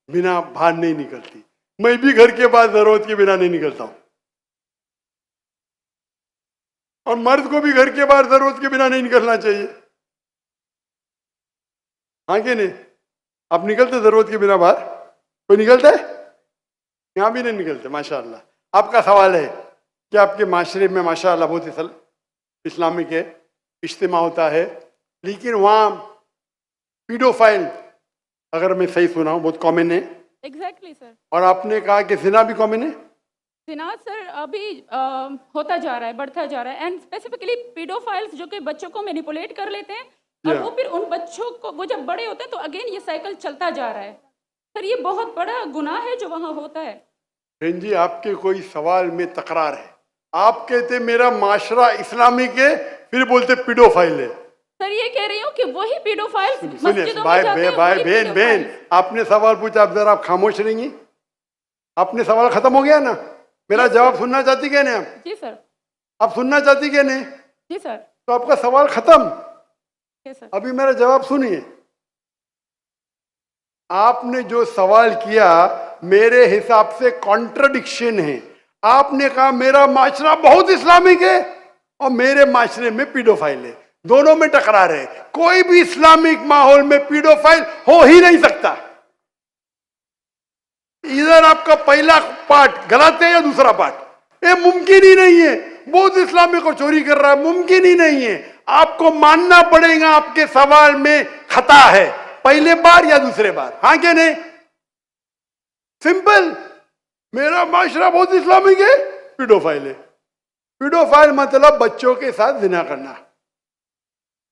बिना बाहर नहीं निकलती। मैं भी घर के बाहर ज़रूरत के बिना नहीं निकलता हूँ और मर्द को भी घर के बाहर ज़रूरत के बिना नहीं निकलना चाहिए। हाँ कि नहीं? आप निकलते ज़रूरत के बिना बाहर? कोई निकलता है? यहाँ भी नहीं निकलते माशाअल्लाह। आपका सवाल है कि आपके माशरे में माशाअल्लाह बहुत इस्लामिक है, इज्तिमा होता है, लेकिन वहाँ पीडोफाइल, अगर मैं सही सुना हूँ, बहुत कॉमन है। Exactly sir. और आपने कहा कि जिना भी कॉमन है? जिना सर अभी होता जा रहा है, बढ़ता जा रहा है। एंड स्पेसिफिकली पीडोफाइल्स जो कि बच्चों को मैनिपुलेट कर लेते हैं और वो फिर उन बच्चों को, वो जब बड़े होते हैं तो अगेन ये साइकिल चलता जा रहा है सर। ये बहुत बड़ा गुनाह है जो वहाँ होता है। बहन जी आपके कोई सवाल में तकरार है। आप कहते मेरा माशरा इस्लामिक है, फिर बोलते पीडोफाइल है। सर ये कह रही हूँ कि वही पीडोफाइल्स सुनिए भाई बहन आपने सवाल पूछा, अब जरा आप खामोश रहेंगी? आपने सवाल खत्म हो गया ना? मेरा जवाब सुनना चाहती क्या नहीं आप? जी सर। आप सुनना चाहती क्या नहीं? जी सर। तो आपका सवाल खत्म। सर अभी मेरा जवाब सुनिए। आपने जो सवाल किया मेरे हिसाब से कॉन्ट्रडिक्शन है। आपने कहा मेरा माशरा बहुत इस्लामिक है और मेरे माशरे में पीडोफाइल है, दोनों में टकरार है। कोई भी इस्लामिक माहौल में पीडोफाइल हो ही नहीं सकता। इधर आपका पहला पार्ट गलत है या दूसरा पार्ट? ये मुमकिन ही नहीं है। बहुत इस्लामिक को चोरी कर रहा है, मुमकिन ही नहीं है। आपको मानना पड़ेगा आपके सवाल में खता है, पहले बार या दूसरे बार। हाँ क्या नहीं? सिंपल। मेरा माशरा बहुत इस्लामिक है, पीडोफाइल है। पीडोफाइल मतलब बच्चों के साथ जिना करना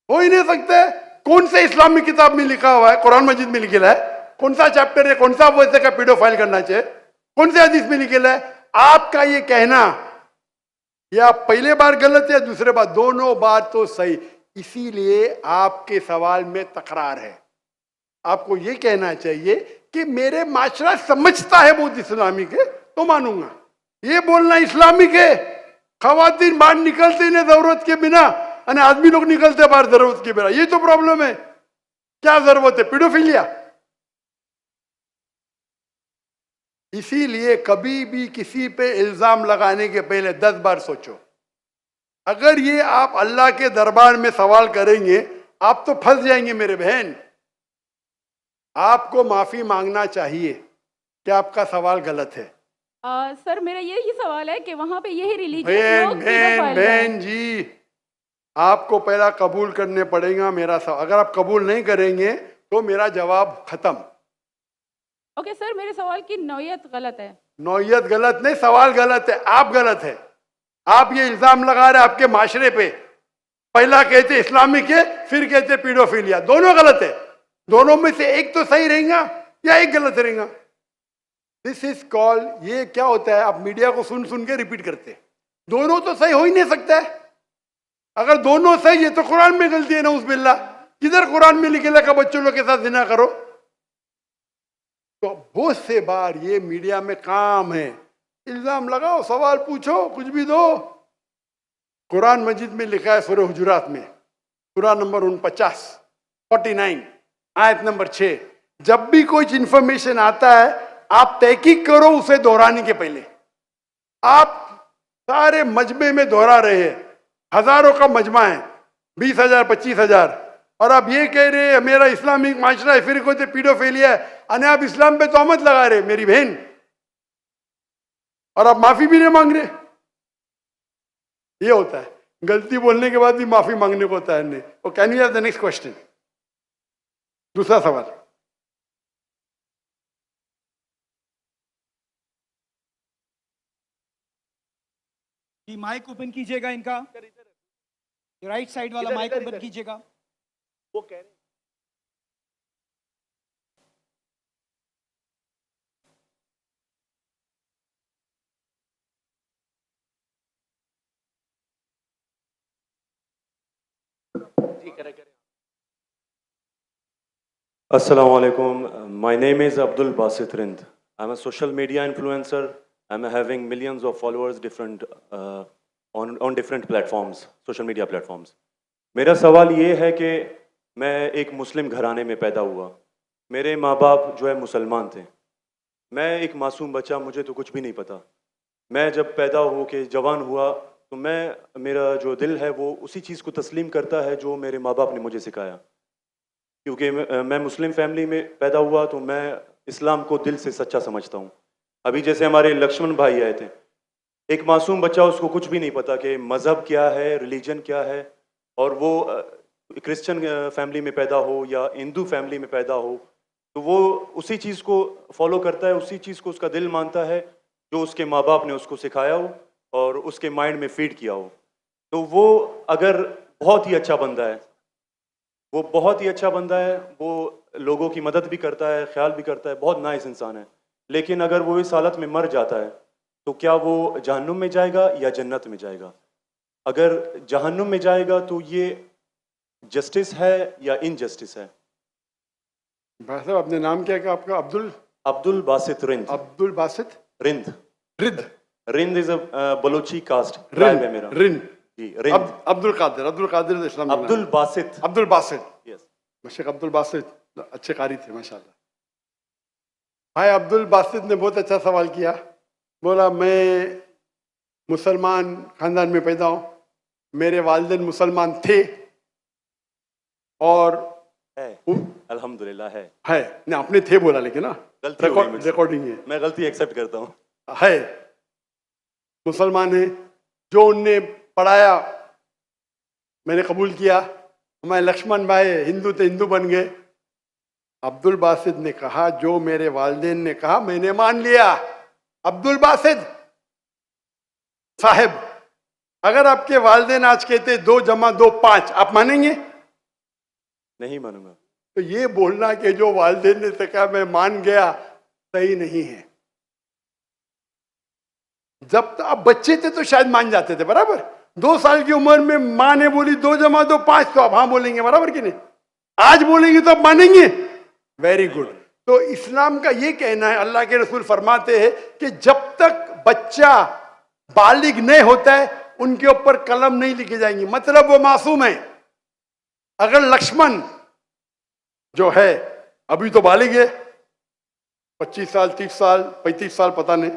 हो ही नहीं सकता है। कौन से इस्लामिक किताब में लिखा हुआ है? कुरान मजीद में लिखा है? कौन सा चैप्टर है? कौन सा वैसे का पीडोफाइल करना चाहिए? कौन से हदीस में लिखा है? आपका ये कहना या पहले बार गलत है, दूसरे बार, दोनों बार तो सही। इसीलिए आपके सवाल में तकरार है। आपको ये कहना चाहिए कि मेरे माशरा समझता है बहुत इस्लामिक है तो मानूंगा। ये बोलना इस्लामिक है, खवातीन बाहर निकलते नहीं जरूरत के बिना और आदमी लोग निकलते बाहर जरूरत के बिना, ये तो प्रॉब्लम है। क्या जरूरत है? पीडोफिलिया। इसीलिए कभी भी किसी पे इल्जाम लगाने के पहले 10 बार सोचो। अगर ये आप अल्लाह के दरबार में सवाल करेंगे, आप तो फंस जाएंगे मेरे बहन। आपको माफी मांगना चाहिए कि आपका सवाल गलत है। सर मेरा यही सवाल है कि वहाँ पे यही रिलीजियस बहन लोग बहन pedophile हैं। बहन जी, आपको पहला कबूल करने पड़ेगा मेरा सवाल। अगर आप कबूल नहीं करेंगे तो मेरा जवाब खत्म। ओके सर, मेरे सवाल की नौयत गलत है। नौयत गलत नहीं, सवाल गलत है, आप गलत है। आप ये इल्जाम लगा रहे आपके माशरे पे। पहला कहते इस्लामिक है, फिर कहते पीडोफिलिया। दोनों गलत है। दोनों में से एक तो सही रहेगा या एक गलत रहेगा। दिस इज कॉल, ये क्या होता है, आप मीडिया को सुन सुन के रिपीट करते हैं। दोनों तो सही हो ही नहीं सकता है। अगर दोनों सही है तो कुरान में गलती है ना, उस बिल्ला। किधर कुरान में लिखेला का बच्चों लोग के साथ जिना करो? तो बहुत से बार ये मीडिया में काम है, इल्जाम लगाओ, सवाल पूछो, कुछ भी दो। कुरान मजीद में लिखा है सूरह हुजुरात में, सूरह नंबर 49 आयत नंबर 6, जब भी कोई इंफॉर्मेशन आता है आप तहकीक करो उसे दोहराने के पहले। आप सारे मजमे में दोहरा रहे हैं, हजारों का मजमा है, 20,000 25,000, और आप ये कह रहे हैं मेरा इस्लामिक माशरा है, फिर कोई पीडोफिलिया है, अने आप इस्लाम पे तोहमत लगा रहे मेरी बहन, और आप माफी भी नहीं मांग रहे। ये होता है, गलती बोलने के बाद भी माफी मांगने को होता है नहीं। और can you have the next question? दूसरा सवाल। ये माइक ओपन कीजिएगा इनका, राइट साइड वाला माइक ओपन कीजिएगा। वो कह रहे Assalamu alaikum. My name is Abdul Basit Rind. I'm a social media influencer. I'm having millions of followers different on different platforms, social media platforms. मेरा सवाल ये है कि मैं एक मुस्लिम घराने में पैदा हुआ। मेरे माँ बाप जो है मुसलमान थे। मैं एक मासूम बच्चा, मुझे तो कुछ भी नहीं पता। मैं जब पैदा हो के जवान हुआ तो मेरा जो दिल है वो उसी चीज़ को तस्लीम करता है जो मेरे माँ बाप ने मुझे सिखाया। क्योंकि मैं मुस्लिम फैमिली में पैदा हुआ तो मैं इस्लाम को दिल से सच्चा समझता हूँ। अभी जैसे हमारे लक्ष्मण भाई आए थे, एक मासूम बच्चा, उसको कुछ भी नहीं पता कि मज़हब क्या है, रिलीजन क्या है, और वो क्रिश्चियन फैमिली में पैदा हो या हिंदू फैमिली में पैदा हो तो वो उसी चीज़ को फॉलो करता है, उसी चीज़ को उसका दिल मानता है जो उसके माँ बाप ने उसको सिखाया हो और उसके माइंड में फीड किया हो। तो वो अगर बहुत ही अच्छा बंदा है, वो बहुत ही अच्छा बंदा है, वो लोगों की मदद भी करता है, ख्याल भी करता है, बहुत नाइस इंसान है, लेकिन अगर वो इस हालत में मर जाता है तो क्या वो जहन्नुम में जाएगा या जन्नत में जाएगा? अगर जहन्नुम में जाएगा तो ये जस्टिस है या इनजस्टिस है? भाई साहब, आपने नाम क्या कहा आपका? अब्दुल बासित रिंद। अब्दुल बासित रिंद। रिद Rind is a Balochi caste tribe है मेरा। रिंद जी, रिंद। अब्दुल कादिर इस्लाम। अब्दुल बासित। अब्दुल बासित, यस। शेख अब्दुल बासित अच्छे कारी थे माशाल्लाह। भाई अब्दुल बासित ने बहुत अच्छा सवाल किया। बोला मैं मुसलमान खानदान में पैदा हूँ, मेरे वालिदैन मुसलमान थे और है, अल्हम्दुलिल्लाह है। नहीं, आपने थे बोला लेकिन ना, गलती हो गई मुझसे। रिकॉर्डिंग है, मैं गलती एक्सेप्ट करता हूँ। है मुसलमान है। जो उनने पढ़ाया मैंने कबूल किया। हमारे लक्ष्मण भाई हिंदू थे, हिंदू बन गए। अब्दुल बासित ने कहा जो मेरे वालिदैन ने कहा मैंने मान लिया। अब्दुल बासित साहब, अगर आपके वालिदैन आज कहते 2 + 2 5, आप मानेंगे? नहीं मानूंगा। तो ये बोलना कि जो वालिदैन ने तो कहा मैं मान गया, सही नहीं है। जब आप बच्चे थे तो शायद मान जाते थे, बराबर। 2 साल की उम्र में माँ ने बोली 2 + 2 5, तो आप हाँ बोलेंगे, बराबर कि नहीं? आज बोलेंगे तो आप मानेंगे। Very good. तो इस्लाम का ये कहना है, अल्लाह के रसूल फरमाते हैं कि जब तक बच्चा बालिग नहीं होता है उनके ऊपर कलम नहीं लिखी जाएंगी, मतलब वो मासूम है। अगर लक्ष्मण जो है अभी तो बालिग है, 25 साल, 30 साल, 35 साल, पता नहीं,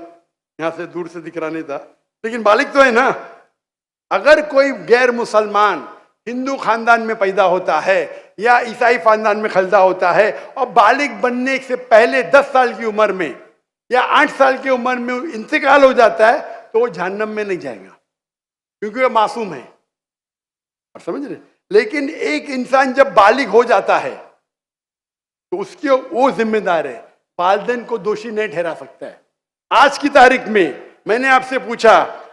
यहाँ से दूर से दिख रहा नहीं था, लेकिन बालिग तो है ना। अगर कोई गैर मुसलमान हिंदू खानदान में पैदा होता है या ईसाई खानदान में खलदा होता है और बालिग बनने से पहले 10 साल की उम्र में या 8 साल की उम्र में इंतकाल हो जाता है, तो वो जहन्नम में नहीं जाएगा, क्योंकि वो मासूम है। और समझ रहे? लेकिन एक इंसान जब बालिग हो जाता है तो उसके वो जिम्मेदार है, वालिदैन को दोषी नहीं ठहरा सकता है। आज की तारीख में मैंने आपसे पूछा,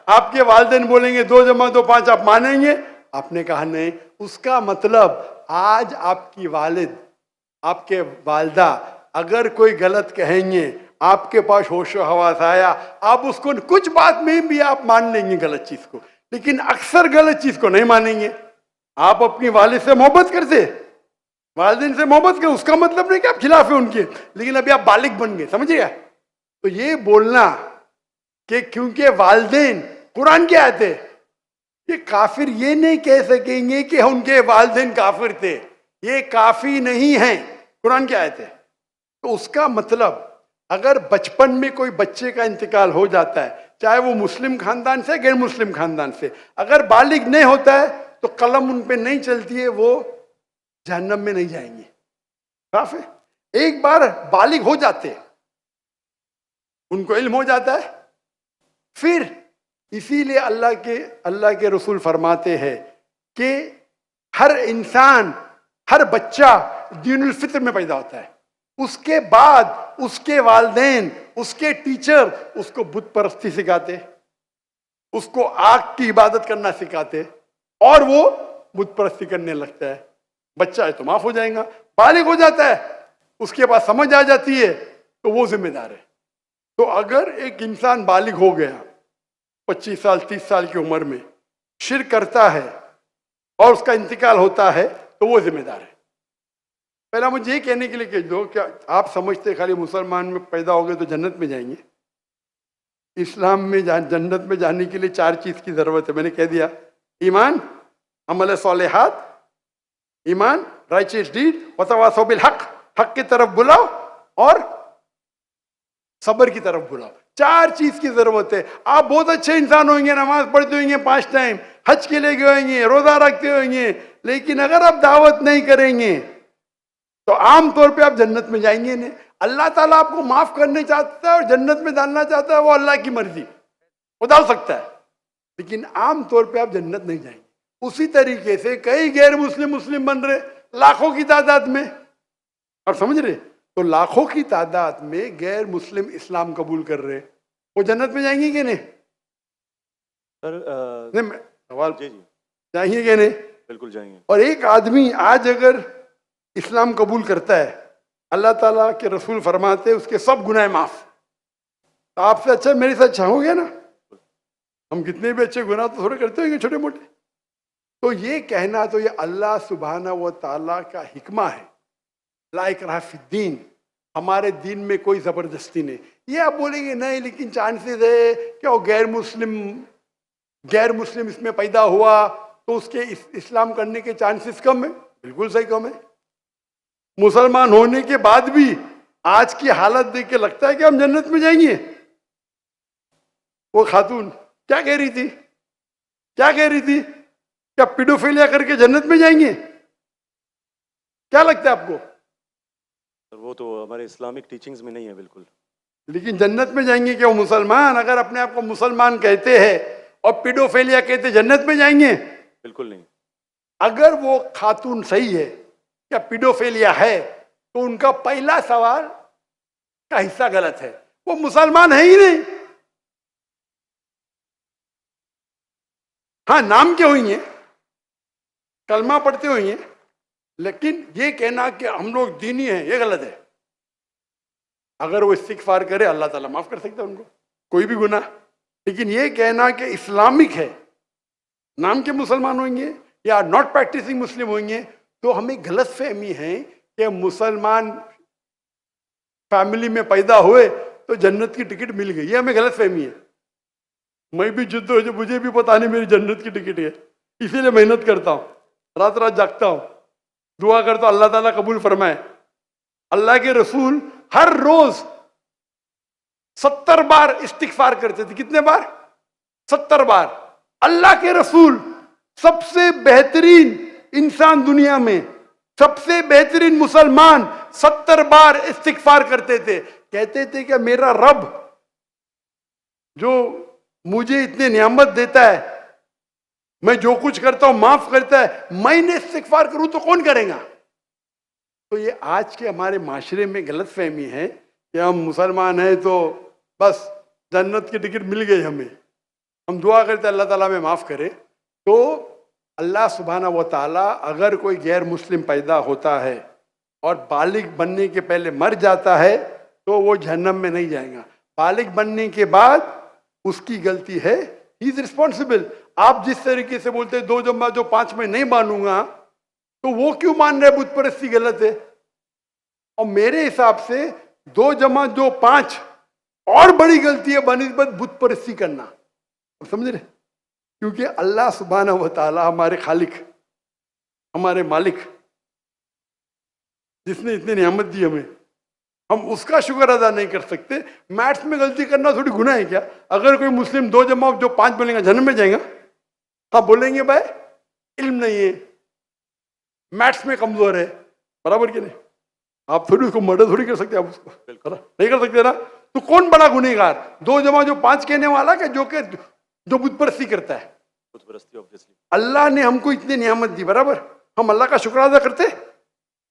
आपके वालिदैन बोलेंगे 2 + 2 5, आप मानेंगे? आपने कहा नहीं। उसका मतलब आज आपकी वालिद, आपके वालदा अगर कोई गलत कहेंगे, आपके पास होशो हवास आया, आप उसको कुछ बात में भी आप मान लेंगे गलत चीज को, लेकिन अक्सर गलत चीज को नहीं मानेंगे। आप अपनी वालिद से मोहब्बत करते, वालिदैन से मोहब्बत कर, उसका मतलब नहीं कि आप खिलाफ है उनके, लेकिन अभी आप बालिग बन गए, समझिएगा। तो ये बोलना कि क्योंकि वालिदैन, कुरान की आयत है, ये काफिर ये नहीं कह सकेंगे कि उनके वालिदैन काफिर थे, ये काफी नहीं है, कुरान की आयत है। तो उसका मतलब अगर बचपन में कोई बच्चे का इंतकाल हो जाता है, चाहे वो मुस्लिम खानदान से गैर मुस्लिम खानदान से, अगर बालिग नहीं होता है तो कलम उन पे नहीं चलती है, वो जहन्नम में नहीं जाएंगे। साफ है। एक बार बालिग हो जाते, उनको इल्म हो जाता है, फिर इसीलिए अल्लाह के रसूल फरमाते हैं कि हर इंसान, हर बच्चा दीनुल फित्र में पैदा होता है, उसके बाद उसके वालिदैन, उसके टीचर उसको बुत परस्ती सिखाते, उसको आग की इबादत करना सिखाते, और वो बुत परस्ती करने लगता है। बच्चा है तो माफ हो जाएगा, बालिग हो जाता है, उसके पास समझ आ जाती है, तो वो जिम्मेदार है। तो अगर एक इंसान बालिग हो गया 25 साल 30 साल की उम्र में, शिर्क करता है और उसका इंतकाल होता है, तो वो जिम्मेदार है। पहला मुझे ये कहने के लिए कह दो, क्या आप समझते खाली मुसलमान में पैदा हो गए तो जन्नत में जाएंगे? इस्लाम में जन्नत में जाने के लिए 4 चीज की जरूरत है। मैंने कह दिया, ईमान, अमल सालेहात, ईमान, राइचियस डीड, वतवासौ बिल हक, हक की तरफ बुलाओ और सब्र की तरफ बुलाओ। 4 चीज की जरूरत है। आप बहुत अच्छे इंसान होंगे, नमाज पढ़ते होंगे 5 टाइम, हज के लिए गए होंगे, रोजा रखते होंगे, लेकिन अगर आप दावत नहीं करेंगे तो आमतौर पे आप जन्नत में जाएंगे नहीं। अल्लाह ताला आपको माफ करने चाहता है और जन्नत में डालना चाहता है, वो अल्लाह की मर्जी, वो डाल सकता है, लेकिन आमतौर पे आप जन्नत नहीं जाएंगे। उसी तरीके से कई गैर मुस्लिम बन रहे लाखों की तादाद में, और समझ रहे? तो लाखों की तादाद में गैर मुस्लिम इस्लाम कबूल कर रहे, वो जन्नत में जाएंगे कि नहीं? सर नहीं, सवाल जी जाएंगे कि नहीं? बिल्कुल जाएंगे। और एक आदमी आज अगर इस्लाम कबूल करता है, अल्लाह ताला के रसूल फरमाते उसके सब गुनाह माफ। तो आपसे अच्छा मेरे से अच्छा हो गया ना? हम कितने भी अच्छे गुनाह तो थोड़े करते होंगे, छोटे मोटे। तो ये कहना, तो ये अल्लाह सुब्हाना व तआला का हिकमा है, ला इकराह फिद्दीन, हमारे दीन में कोई जबरदस्ती नहीं। ये आप बोलेंगे नहीं, लेकिन चांसेस है कि वो गैर मुस्लिम इसमें पैदा हुआ तो उसके इस्लाम करने के चांसेस कम है। बिल्कुल सही कम है। मुसलमान होने के बाद भी आज की हालत देख के लगता है कि हम जन्नत में जाएंगे। वो खातून क्या कह रही थी? क्या पीडोफिलिया करके जन्नत में जाएंगे? क्या लगता है आपको? वो तो हमारे इस्लामिक टीचिंग्स में नहीं है बिल्कुल। लेकिन जन्नत में जाएंगे क्या वो मुसलमान? अगर अपने आप को मुसलमान कहते हैं और पीडोफिलिया कहते, जन्नत में जाएंगे? बिल्कुल नहीं। अगर वो खातून सही है, क्या पीडोफिलिया है, तो उनका पहला सवाल का हिस्सा गलत है। वो मुसलमान है ही नहीं। हाँ, नाम के होंगे, कलमा पढ़ते होंगे, लेकिन ये कहना कि हम लोग दीनी हैं, ये गलत है। अगर वो इस्तिगफार करे, अल्लाह ताला माफ कर सकता है उनको, कोई भी गुनाह। लेकिन ये कहना कि इस्लामिक है, नाम के मुसलमान होंगे या नॉट प्रैक्टिसिंग मुस्लिम होंगे, तो हमें गलत फहमी है कि मुसलमान फैमिली में पैदा हुए तो जन्नत की टिकट मिल गई। ये हमें गलत फहमी है। मैं भी जिद्द हो, मुझे भी पता नहीं मेरी जन्नत की टिकट है, इसीलिए मेहनत करता हूँ, रात रात जागता हूँ, दुआ करता हूँ अल्लाह ताला कबूल फरमाए। अल्लाह के रसूल हर रोज 70 बार इस्तिगफार करते थे। कितने बार? 70 बार। अल्लाह के रसूल, सबसे बेहतरीन इंसान दुनिया में, सबसे बेहतरीन मुसलमान, 70 बार इस्तिगफार करते थे। कहते थे कि मेरा रब जो मुझे इतने नियामत देता है, मैं जो कुछ करता हूं माफ करता है, मैंने इस्तिगफार करूं तो कौन करेगा? तो ये आज के हमारे माशरे में गलतफहमी है कि हम मुसलमान हैं तो बस जन्नत की टिकट मिल गई हमें, हम दुआ करते अल्लाह ताला में माफ करे। तो अल्लाह सुब्हाना व ताला अगर कोई गैर मुस्लिम पैदा होता है और बालिग बनने के पहले मर जाता है तो वो जहन्नम में नहीं जाएगा। बालिग बनने के बाद उसकी गलती है, ही इज रिस्पॉन्सिबल। आप जिस तरीके से बोलते हैं 2 जमा जो 5 में नहीं मानूंगा, तो वो क्यों मान रहे बुत परस्ती गलत है? और मेरे हिसाब से 2 जमा जो 5 और बड़ी गलती है बनिस्बत बुत परस्ती करना। आप समझ रहे? क्योंकि अल्लाह सुब्हाना व ताला हमारे खालिक, हमारे मालिक, जिसने इतनी नियामत दी हमें, हम उसका शुक्र अदा नहीं कर सकते। मैथ्स में गलती करना थोड़ी गुनाह है क्या? अगर कोई मुस्लिम 2 जमा जो 5 बोलेगा जन्नत में जाएगा? हाँ बोलेंगे भाई इल्म नहीं है, मैथ्स में कमजोर है, बराबर कि नहीं? आप थोड़ी उसको मर्डर थोड़ी कर सकते, आप उसको नहीं कर सकते ना। तो कौन बड़ा गुनहगार, 2 जमा जो 5 कहने वाला क्या जो बुत परस्ती करता है? अल्लाह ने हमको इतनी नियामत दी, बराबर, हम अल्लाह का शुक्र अदा करते?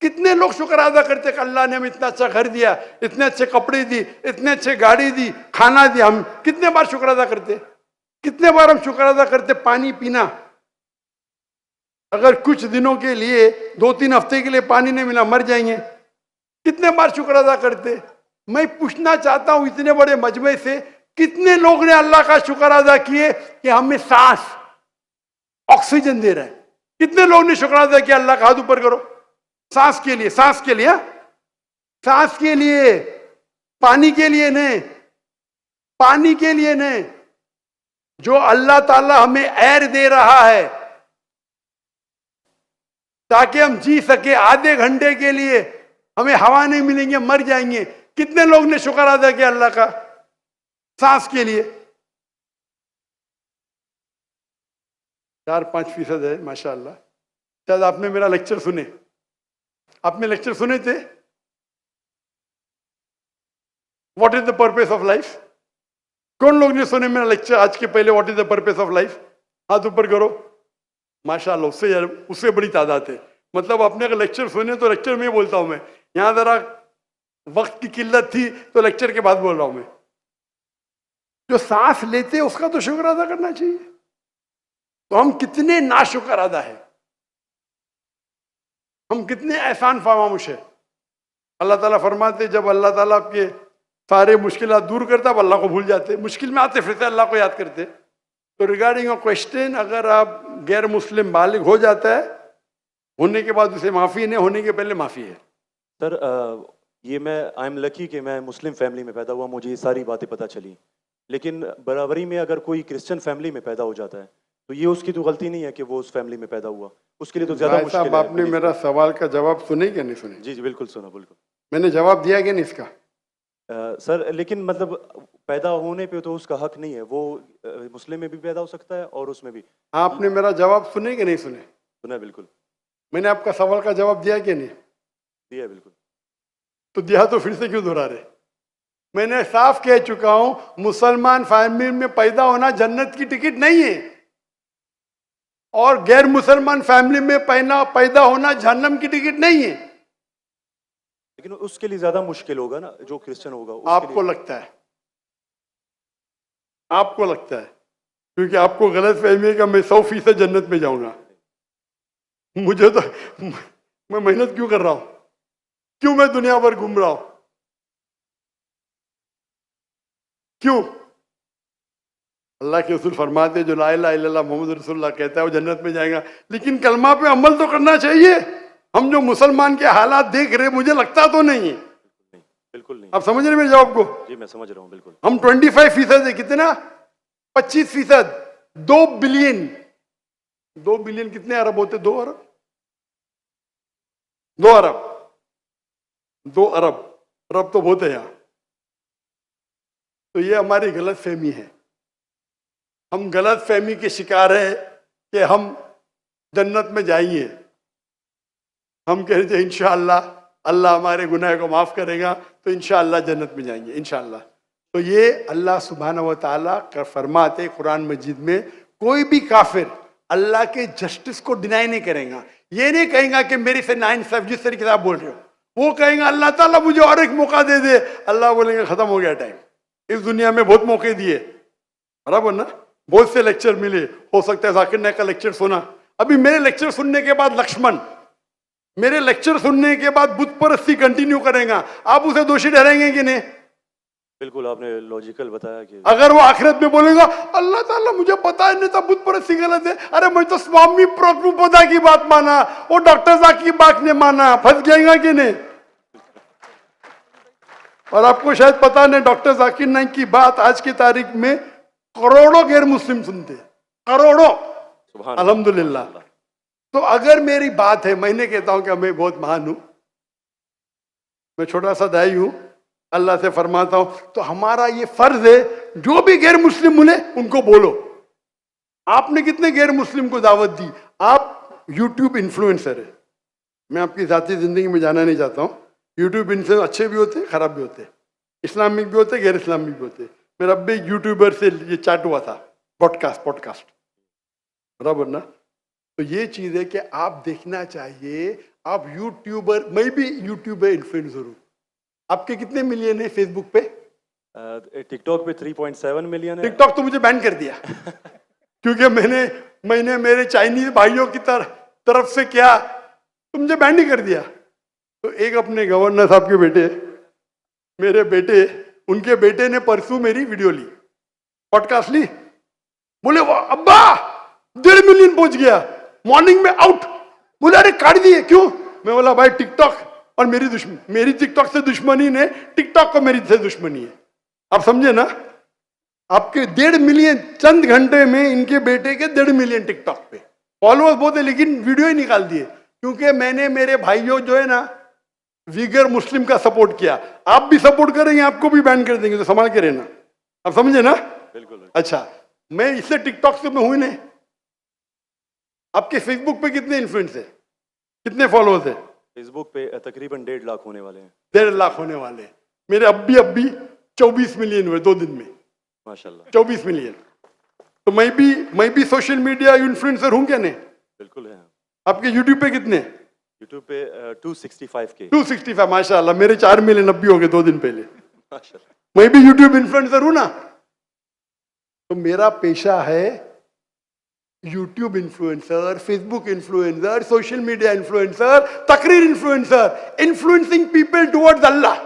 कितने लोग शुक्र अदा करते कि अल्लाह ने हमें इतना अच्छा घर दिया, इतने अच्छे कपड़े दी, इतने अच्छे गाड़ी दी, खाना दिया? हम कितने बार शुक्र अदा करते? कितने बार हम शुक्र अदा करते? पानी पीना, अगर कुछ दिनों के लिए 2-3 हफ्ते के लिए पानी नहीं मिला मर जाएंगे, कितने बार शुक्र अदा करते? मैं पूछना चाहता हूं इतने बड़े मजमे से कितने लोग ने अल्लाह का शुक्र अदा किए कि हमें सांस, ऑक्सीजन दे रहा है? कितने लोग ने शुक्र अदा किया? अल्लाह का हाथ ऊपर करो। सांस के लिए, सांस के लिए, सांस के लिए, पानी के लिए नहीं, पानी के लिए नहीं। जो अल्लाह ताला हमें एयर दे रहा है ताकि हम जी सके, आधे घंटे के लिए हमें हवा नहीं मिलेंगे मर जाएंगे, कितने लोग ने शुक्र अदा किया अल्लाह का? सांस के लिए 4-5% है माशाअल्लाह। शायद आपने मेरा लेक्चर सुने, आपने लेक्चर सुने थे what is the purpose of life? कौन लोग ने सुने मेरा लेक्चर आज के पहले? What is the purpose of life? हाथ ऊपर करो। माशाअल्लाह, उससे बड़ी तादाद है। मतलब अपने अगर लेक्चर सुने तो लेक्चर में बोलता हूं मैं, यहां जरा वक्त की किल्लत थी तो लेक्चर के बाद बोल रहा हूं मैं। जो सांस लेते उसका तो शुक्र अदा करना चाहिए। तो हम कितने नाशुक्र अदा है, हम कितने एहसान फरामोश है। अल्लाह ताला फरमाते जब अल्लाह ताला आपके सारे मुश्किलात दूर करता है, अल्लाह को भूल जाते, मुश्किल में आते फिर से अल्लाह को याद करते। तो रिगार्डिंग अ क्वेश्चन, अगर आप गैर मुस्लिम बालिग हो जाता है, होने के बाद उसे माफ़ी नहीं, होने के पहले माफ़ी है। सर ये मैं आई एम लकी कि मैं मुस्लिम फैमिली में पैदा हुआ, मुझे ये सारी बातें पता चली। लेकिन बराबरी में अगर कोई क्रिश्चियन फैमिली में पैदा हो जाता है तो ये उसकी तो गलती नहीं है कि वो उस फैमिली में पैदा हुआ, उसके लिए तो ज्यादा मुश्किल है। आपने मेरा सवाल का जवाब सुने क्या नहीं सुने? जी जी बिल्कुल सुना, बिल्कुल मैंने जवाब दिया क्या नहीं इसका? सर लेकिन मतलब पैदा होने पे तो उसका हक नहीं है, वो मुस्लिम में भी पैदा हो सकता है और उसमें भी। आपने मेरा जवाब सुने कि नहीं सुने? सुना बिल्कुल। मैंने आपका सवाल का जवाब दिया कि नहीं? दिया बिल्कुल। तो दिया तो फिर से क्यों दोहरा रहे? मैंने साफ कह चुका हूं, मुसलमान फैमिली में पैदा होना जन्नत की टिकट नहीं है, और गैर मुसलमान फैमिली में पैदा होना जहन्नम की टिकट नहीं है। लेकिन उसके लिए ज्यादा मुश्किल होगा ना जो क्रिश्चियन होगा। आपको लगता है, आपको लगता है, क्योंकि आपको गलत फहमी है कि मैं 100% जन्नत में जाऊंगा। मुझे तो, मैं मेहनत क्यों कर रहा हूं, क्यों मैं दुनिया भर घूम रहा हूं, क्यों? अल्लाह के रसूल फरमाते जो ला इलाहा इल्लल्लाह मोहम्मद रसूलुल्लाह कहता है वो जन्नत में जाएगा। लेकिन कलमा पे अमल तो करना चाहिए। हम जो मुसलमान के हालात देख रहे, मुझे लगता तो नहीं है। बिल्कुल नहीं। आप समझ रहे मेरे जवाब को? जी मैं समझ रहा हूँ बिल्कुल। हम 25% है, कितना? 25%। 2 बिलियन, 2 बिलियन कितने अरब होते? 2 अरब, 2 अरब, 2 अरब, अरब तो बहुत है यहाँ। तो ये हमारी गलत फहमी है। हम गलत फहमी के शिकार है कि हम जन्नत में जाएंगे। हम कह रहे थे इंशाअल्लाह अल्लाह हमारे गुनाह को माफ़ करेगा तो इंशाअल्लाह जन्नत में जाएंगे इंशाअल्लाह। तो ये अल्लाह सुब्हानहू व तआला का फरमाते कुरान मजीद में, कोई भी काफिर अल्लाह के जस्टिस को डिनाई नहीं करेगा। ये नहीं कहेगा कि मेरे से नाइंसाफ, जिस तरीके से आप बोल रहे हो, वो कहेगा अल्लाह ताला मुझे और एक मौका दे दे। अल्लाह बोलेंगे खत्म हो गया टाइम, इस दुनिया में बहुत मौके दिए, बराबर ना, बहुत से लेक्चर मिले, हो सकता है जाकिर नायक का लेक्चर सुना। अभी मेरे लेक्चर सुनने के बाद लक्ष्मण मेरे लेक्चर सुनने के बाद बुत परस्ती कंटिन्यू करेगा, आप उसे दोषी ठहराएंगे कि नहीं? बिल्कुल, आपने लॉजिकल बताया कि अगर वो आखिरत में बोलेगा अल्लाह ताला मुझे पता ही नहीं था बुत परस्ती गलत है, अरे मैं तो स्वामी प्रभुपदा की बात माना, वो डॉक्टर साहब की बात नहीं माना, फंस जाएगा कि नहीं? और आपको शायद पता नहीं, डॉक्टर जाकिर नाइक की बात आज की तारीख में करोड़ों गैर मुस्लिम सुनते, करोड़ों, सुभान अल्हम्दुलिल्लाह। तो अगर मेरी बात है, मैंने कहता हूं कि मैं बहुत महान हूं, मैं छोटा सा दाई हूं, अल्लाह से फरमाता हूं, तो हमारा ये फर्ज है जो भी गैर मुस्लिम मिले उनको बोलो। आपने कितने गैर मुस्लिम को दावत दी? आप यूट्यूब इन्फ्लुएंसर है, मैं आपकी जाती जिंदगी में जाना नहीं चाहता हूँ। यूट्यूब इन्फ्लुएंसर अच्छे भी होते, खराब भी होते, इस्लामिक भी होते, गैर इस्लामिक भी होते। मेरा अब भी यूट्यूबर से ये चैट हुआ था, पॉडकास्ट, बराबर ना। तो ये चीज़ है कि आप देखना चाहिए, आप यूट्यूबर, मैं भी यूट्यूबर इन्फ्लुएंसर हूँ। आपके कितने मिलियन है फेसबुक पे? टिकटॉक पे 3.7 मिलियन है। टिकटॉक तो मुझे बैन कर दिया क्योंकि मैंने मेरे चाइनीज भाइयों की तरफ से क्या, तो मुझे बैन ही कर दिया। तो एक अपने गवर्नर साहब के बेटे, मेरे बेटे, उनके बेटे ने परसों मेरी वीडियो ली, पॉडकास्ट ली, बोले वाह अब्बा 1.5 मिलियन पहुंच गया, मॉर्निंग में आउट। बोले अरे काट दिए क्यों? मैं बोला भाई टिकटॉक और मेरी टिकटॉक से दुश्मनी ने, टिकटॉक को मेरी से दुश्मनी है। आप समझे ना? आपके 1.5 मिलियन चंद घंटे में, इनके बेटे के 1.5 मिलियन टिकटॉक पे फॉलोअर्स बहुत है, लेकिन वीडियो ही निकाल दिए क्योंकि मैंने मेरे भाइयों जो है ना वीगर मुस्लिम का सपोर्ट किया। आप भी सपोर्ट करेंगे, आपको भी बैन कर देंगे, तो संभाल के रहना। आप समझे ना? बिल्कुल। अच्छा, मैं इससे टिकटॉक से मैं हुई नहीं। आपके फेसबुक पे कितने इन्फ्लुएंस है, कितने फॉलोअर्स है? फेसबुक पे तकरीबन 1.5 लाख होने वाले हैं। 1.5 लाख होने वाले हैं। मेरे अब भी 24 मिलियन हुए 2 दिन में, माशाल्लाह। 24 मिलियन। तो मैं भी सोशल मीडिया इन्फ्लुएंसर हूं क्या? नहीं, बिल्कुल है। आपके यूट्यूब पे कितने? यूट्यूब पे 265K। 265, माशाल्लाह। मेरे 4 मिलियन अब भी हो गए 2 दिन पहले। माशाल्लाह। मैं भी यूट्यूब इन्फ्लुएंसर हूं ना। तो मेरा पेशा है YouTube influencer, Facebook influencer, social media influencer, तकरीर इन्फ्लुएंसर, इन्फ्लुएंसिंग पीपल टुवर्ड्स अल्लाह।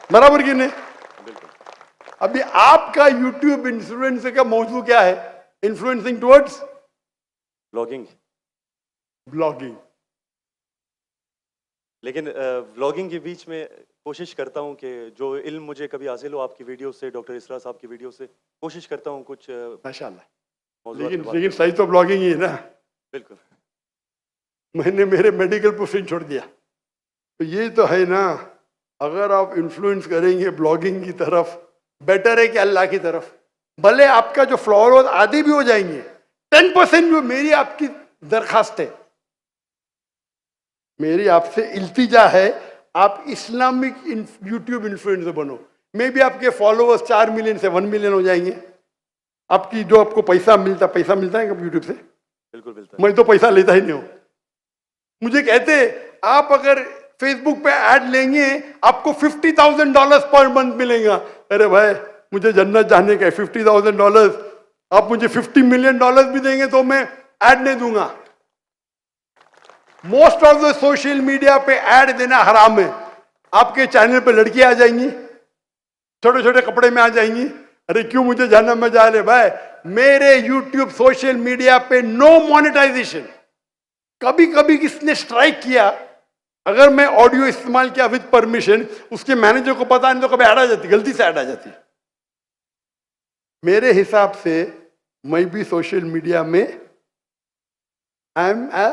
बराबर कि नहीं? अभी आपका यूट्यूब इन्फ्लुएंसर का मौजू क्या है? Influencing towards blogging. लेकिन व्लॉगिंग के बीच में कोशिश करता हूं कि जो इल्म मुझे कभी हासिल हो आपकी वीडियो से, डॉक्टर इसरा साहब की वीडियो से, कोशिश करता हूं कुछ माशाल्लाह। मौजूद लेकिन सही तो ब्लॉगिंग ही है ना। बिल्कुल। मैंने मेरे मेडिकल प्रोफेशन छोड़ दिया, तो ये तो है ना। अगर आप इन्फ्लुएंस करेंगे ब्लॉगिंग की तरफ, बेटर है कि अल्लाह की तरफ। भले आपका जो फॉलोअर्स आधे भी हो जाएंगे, 10% जो मेरी आपकी दरखास्त है, मेरी आपसे इल्तिजा है, आप इस्लामिक यूट्यूब इन्फ्लुएंसर बनो। मे भी आपके फॉलोअर्स 4 मिलियन से 1 मिलियन हो जाएंगे। आपकी जो आपको पैसा मिलता है कब यूट्यूब से? बिल्कुल मिलता है। मैं तो पैसा लेता ही नहीं हूं। मुझे कहते आप अगर फेसबुक पे ऐड लेंगे आपको $50,000 पर मंथ मिलेगा। अरे भाई मुझे जन्नत जाने का है, $50,000 आप मुझे $50 मिलियन भी देंगे तो मैं ऐड नहीं दूंगा। Most of the social media पे ऐड देना हराम है। आपके चैनल पे लड़कियां आ जाएंगी, छोटे छोटे कपड़े में आ जाएंगी। अरे क्यों मुझे जन्नत में जा रहे भाई? मेरे यूट्यूब सोशल मीडिया पे नो मोनेटाइजेशन। कभी कभी किसने स्ट्राइक किया, अगर मैं ऑडियो इस्तेमाल किया विद परमिशन, उसके मैनेजर को पता नहीं तो कभी ऐड आ जाती, गलती से ऐड आ जाती। मेरे हिसाब से मैं भी सोशल मीडिया में I am a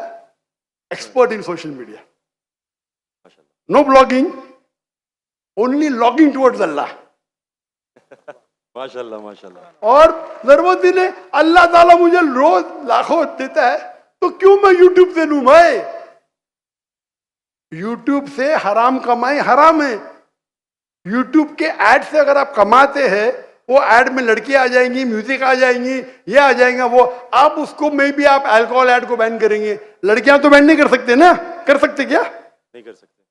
expert in social media. No blogging, only logging towards Allah. माशाल्लाह माशाल्लाह। और जरूरत है, अल्लाह ताला मुझे रोज लाखों देता है, तो क्यों मैं यूट्यूब से लूं? भाई यूट्यूब से हराम कमाई हराम है। यूट्यूब के ऐड से अगर आप कमाते हैं, वो ऐड में लड़कियां आ जाएंगी, म्यूजिक आ जाएंगी, ये आ जाएगा वो, आप उसको में भी आप अल्कोहल ऐड को बैन करेंगे। लड़कियां तो बैन नहीं कर सकते ना? कर सकते क्या? नहीं कर सकते।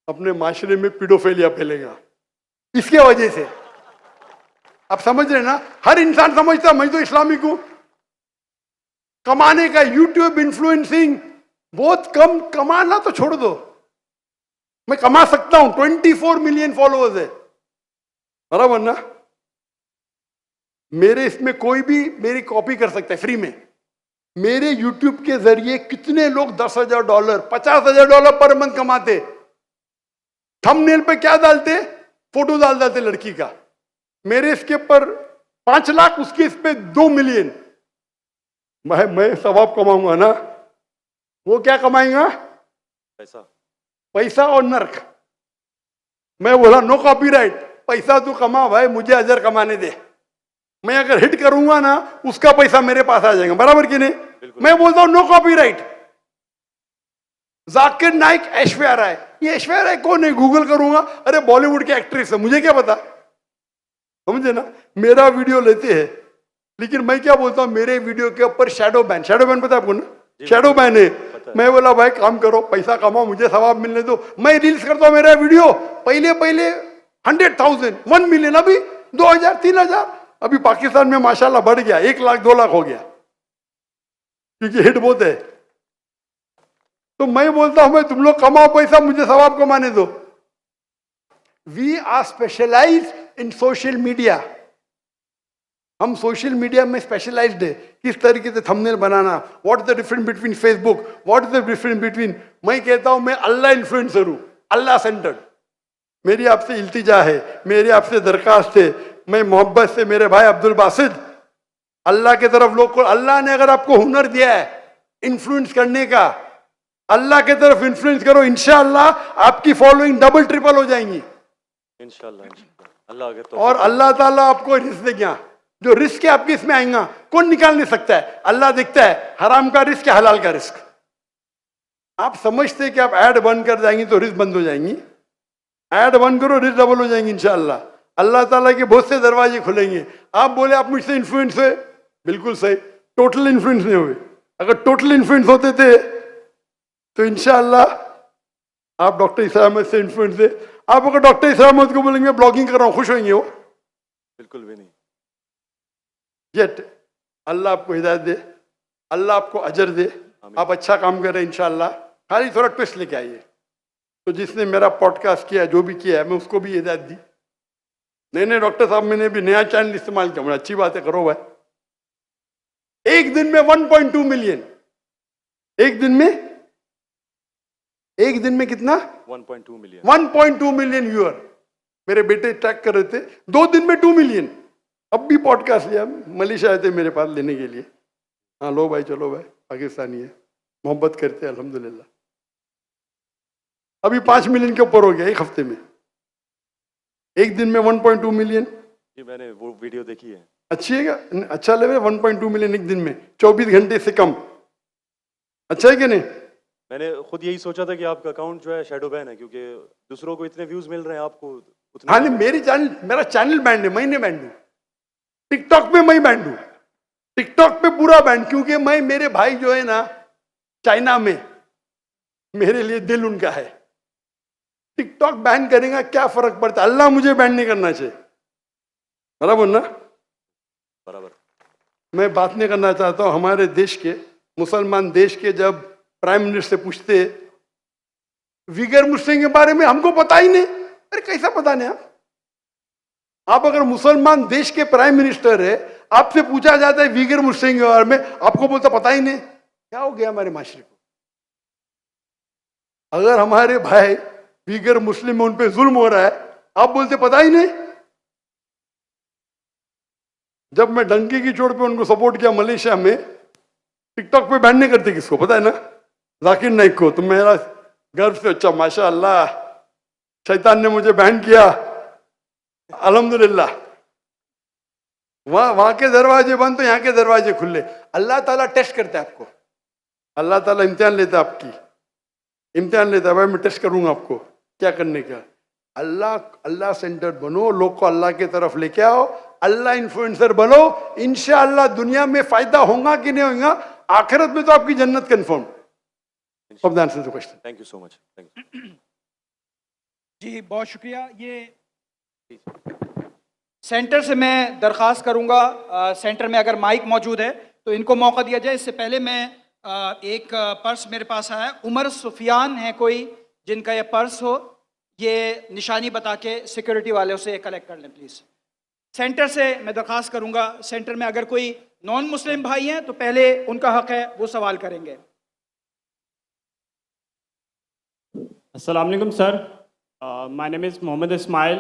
अपने माशरे में पीडोफिलिया फैलेगा इसके वजह से। आप समझ रहे ना? हर इंसान समझता मैं तो इस्लामिक हूं। कमाने का यूट्यूब इन्फ्लुएंसिंग बहुत कम, कमाना तो छोड़ दो, मैं कमा सकता हूं। 24 मिलियन फॉलोअर्स है, बराबर ना? मेरे इसमें कोई भी मेरी कॉपी कर सकता है फ्री में। मेरे यूट्यूब के जरिए कितने लोग $10,000 $50,000 पर मंथ कमाते। थंबनेल पे क्या डालते? फोटो डाल देते लड़की का। मेरे इसके पर 5 लाख, उसके इस पे 2 मिलियन। मैं सवाब कमाऊंगा ना, वो क्या कमाएगा? पैसा। पैसा और नर्क। मैं बोला नो कॉपीराइट, पैसा तू कमा भाई, मुझे अजर कमाने दे। मैं अगर हिट करूंगा ना, उसका पैसा मेरे पास आ जाएगा, बराबर कि नहीं? मैं बोलता हूं नो कॉपीराइट। जाकिर नाइक, ऐश्वर्या राय। ये ऐश्वर्या राय कौन है? गूगल करूंगा, अरे बॉलीवुड की एक्ट्रेस है, मुझे क्या पता? समझे ना? मेरा वीडियो लेते हैं, लेकिन मैं क्या बोलता हूं, मेरे वीडियो के ऊपर शैडो बैन। शैडो बैन पता है आपको ना? शैडो बैन है। मैं बोला भाई काम करो, पैसा कमाओ, मुझे सवाब मिलने दो। मैं रील्स करता हूं, मेरा वीडियो पहले 100,000 1 मिलियन, अभी 2,000 3,000। अभी पाकिस्तान में माशाल्लाह बढ़ गया, 1 लाख 2 लाख हो गया, क्योंकि हिट बहुत है। तो मैं बोलता हूं, मैं तुम लोग कमाओ पैसा, मुझे सवाब कमाने दो। We are specialise in social media. हम सोशल मीडिया में स्पेशलाइज्ड है। किस तरीके से थंबनेल बनाना, what is the difference between Facebook, what is the difference between. मैं कहता हूं मैं अल्लाह इन्फ्लुएंसर हूं, अल्लाह सेंटर्ड। मेरी आपसे इल्तिजा है, मेरी आपसे दरखास्त है, मैं मोहब्बत से, मेरे भाई अब्दुल बासित, अल्लाह के तरफ लोग को, अल्लाह ने अगर आपको हुनर दिया है इन्फ्लुएंस करने का, अल्लाह के तरफ इन्फ्लुएंस करो, इंशाअल्लाह आपकी फॉलोइंग डबल ट्रिपल हो जाएंगी इंशाल्लाह इंशाल्लाह। अल्लाह आगे तो। और अल्लाह ताला आपको रिस्क देगा। जो रिस्क है आपके इसमें आएगा, कौन निकाल नहीं सकता है? अल्लाह देखता है हराम का रिस्क है, हलाल का रिस्क। आप समझते हैं कि आप ऐड बंद कर जाएंगी तो रिस्क बंद हो जाएंगी। ऐड बंद करो, रिस्क डबल हो जाएंगी इंशाअल्लाह। अल्लाह ताला के बहुत से दरवाजे खुलेंगे। आप बोले आप मुझसे इन्फ्लुएंस हुए, बिल्कुल सही, टोटल इन्फ्लुएंस नहीं हुए। अगर टोटल इन्फ्लुएंस होते थे तो इंशाअल्लाह आप डॉक्टर इसरार अहमद से इन्फ्लुएंस थे। आप अगर डॉक्टर इसरार अहमद को बोलेंगे ब्लॉगिंग कर रहा हूं, खुश होंगे वो? बिल्कुल भी नहीं। येट अल्लाह आपको हिदायत दे, अल्लाह आपको अजर दे, आप अच्छा काम कर रहे हैं इंशाअल्लाह। खाली थोड़ा ट्विस्ट लेके आइए। तो जिसने मेरा पॉडकास्ट किया, जो भी किया है, मैं उसको भी हिदायत दी। नहीं डॉक्टर साहब, मैंने भी नया चैनल इस्तेमाल किया। अच्छी बात है, करो भाई। एक दिन में 1.2 मिलियन, एक दिन में कितना? 1.2 मिलियन। 1.2 million viewer. मेरे बेटे ट्रैक कर रहे थे, 2 दिन में 2 मिलियन। अब भी पॉडकास्ट लिया, मलेशिया आए थे मेरे पास लेने के लिए। हाँ लो भाई, चलो भाई, पाकिस्तानी है, मोहब्बत करते हैं अल्हम्दुलिल्लाह। अभी 5 मिलियन के ऊपर हो गया एक हफ्ते में, एक दिन में 1.2 मिलियन। जी मैंने वो वीडियो देखी है। अच्छी है क्या? अच्छा लेवल, 1.2 मिलियन एक दिन में, 24 घंटे से कम। अच्छा है कि नहीं? मैंने खुद यही सोचा था कि आपका अकाउंट जो है शैडो बैन है, क्योंकि दूसरों को इतने व्यूज मिल रहे हैं, आपको उतने। हाँ नहीं, मेरा चैनल बैंड है, मैं नहीं बैंड हूँ। टिकटॉक पे मैं बैंड हूँ, टिकटॉक पे पूरा बैंड, क्योंकि मैं, मेरे भाई जो है ना चाइना में, मेरे लिए दिल उनका है। टिकटॉक बैन करेगा क्या फर्क पड़ता है? अल्लाह मुझे बैन नहीं करना चाहिए, बराबर ना? बराबर। मैं बात नहीं करना चाहता हूँ हमारे देश के, मुसलमान देश के, जब प्राइम मिनिस्टर से पूछते विगर मुस्लिम के बारे में, हमको पता ही नहीं। अरे कैसा पता नहीं? आप अगर मुसलमान देश के प्राइम मिनिस्टर है, आपसे पूछा जाता है विगर मुस्लिम के बारे में, आपको बोलता पता ही नहीं। क्या हो गया हमारे माशरे को? अगर हमारे भाई विगर मुस्लिम, उन पे जुल्म हो रहा है, आप बोलते पता ही नहीं। जब मैं डंकी की चोट पे उनको सपोर्ट किया मलेशिया में, टिकटॉक पे बैन नहीं करते किसको, पता है ना? जाकिर नाइक को। तो मेरा गर्व से, अच्छा माशाअल्लाह, शैतान ने मुझे बैन किया, अल्हम्दुलिल्लाह। वहां के दरवाजे बंद तो यहाँ के दरवाजे खुले। अल्लाह ताला टेस्ट करता है आपको, अल्लाह ताला इम्तिहान लेता है आपकी, इम्तिहान लेता है, भाई मैं टेस्ट करूंगा आपको क्या करने का। अल्लाह सेंटर बनो, लोग को अल्लाह की तरफ लेके आओ, अल्लाह इन्फ्लुएंसर बनो, इंशाअल्लाह दुनिया में फायदा होगा कि नहीं होगा, आखिरत में तो आपकी जन्नत confirm. Hope that answers the question. Thank you so much. Thank you. जी बहुत शुक्रिया। ये सेंटर से मैं दरख्वास्त करूंगा, सेंटर में अगर माइक मौजूद है तो इनको मौका दिया जाए। इससे पहले मैं एक पर्स मेरे पास आया, उमर सुफियान है कोई जिनका ये पर्स हो, ये निशानी बता के सिक्योरिटी वाले उसे कलेक्ट कर लें प्लीज़। सेंटर से मैं दरख्वास्त करूंगा, सेंटर में अगर कोई नॉन मुस्लिम भाई हैं तो पहले उनका हक है, वो सवाल करेंगे। अस्सलाम वालेकुम sir, my name is Mohammed Ismail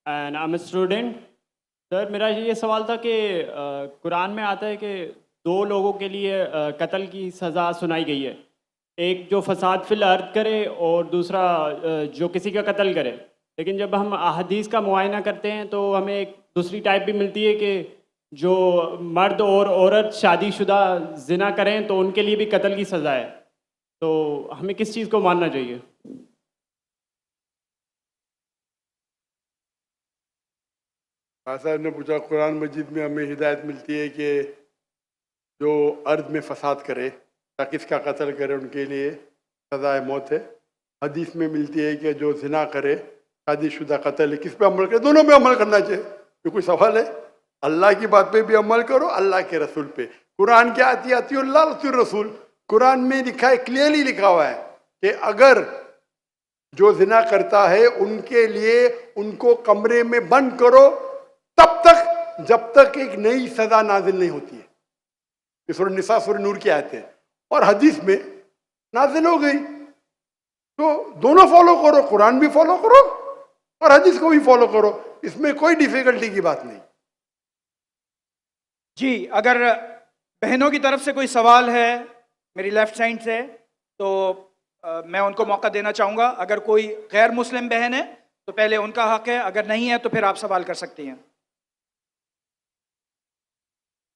and I am a student. Sir मेरा ये सवाल था कि कुरान में आता है कि दो लोगों के लिए कत्ल की सज़ा सुनाई गई है, एक जो फसाद फिल अर्द करे और दूसरा जो किसी का कत्ल करे। लेकिन जब हम अहादीस का मुआयना करते हैं तो हमें एक दूसरी टाइप भी मिलती है कि जो मर्द और औरत शादीशुदा जिना करें तो उनके लिए भी कत्ल की सज़ा है। तो हमें किस चीज़ को मानना चाहिए? साहब ने पूछा, कुरान मजीद में हमें हिदायत मिलती है कि जो अर्द में फसाद करे या किसका कत्ल करे उनके लिए सज़ाए मौत है। हदीस में मिलती है कि जो जिना करे, शादीशुदा कत्ल है, किस पे अमल करे? दोनों पे अमल करना चाहिए। ये कोई सवाल है? अल्लाह की बात पे भी अमल करो, अल्लाह के रसूल पे। कुरान क्या आती है? अतिउल्लाह रसूल रसूल। कुरान में लिखा है, क्लियरली लिखा हुआ है कि अगर जो जिना करता है उनके लिए उनको कमरे में बंद करो तब तक जब तक एक नई सजा नाजिल नहीं होती है। ये सूरह निसा सूरह नूर की आयत है और हदीस में नाजिल हो गई। तो दोनों फॉलो करो, कुरान भी फॉलो करो और हदीस को भी फॉलो करो, इसमें कोई डिफिकल्टी की बात नहीं। जी अगर बहनों की तरफ से कोई सवाल है मेरी लेफ्ट साइड से तो मैं उनको मौका देना चाहूँगा। अगर कोई गैर मुस्लिम बहन है तो पहले उनका हक है, अगर नहीं है तो फिर आप सवाल कर सकती हैं।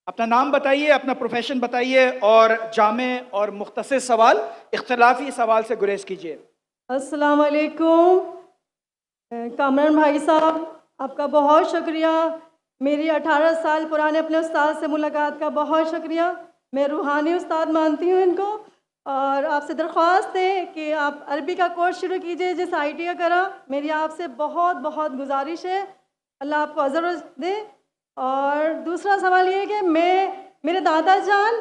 अपना नाम बताइए, अपना प्रोफेशन बताइए और जामे और मुख्तसर सवाल, इख्तलाफी सवाल से गुरेज कीजिए। अस्सलाम वालेकुम कामरान भाई साहब, आपका बहुत शुक्रिया। मेरी 18 साल पुराने अपने उस्ताद से मुलाकात का बहुत शुक्रिया। मैं रूहानी उस्ताद मानती हूँ इनको और आपसे दरख्वास्त है कि आप अरबी का कोर्स शुरू कीजिए जिस IIT का करा। मेरी आपसे बहुत बहुत गुजारिश है, अल्लाह आपको अज़र दे। और दूसरा सवाल ये है कि मेरे दादा जान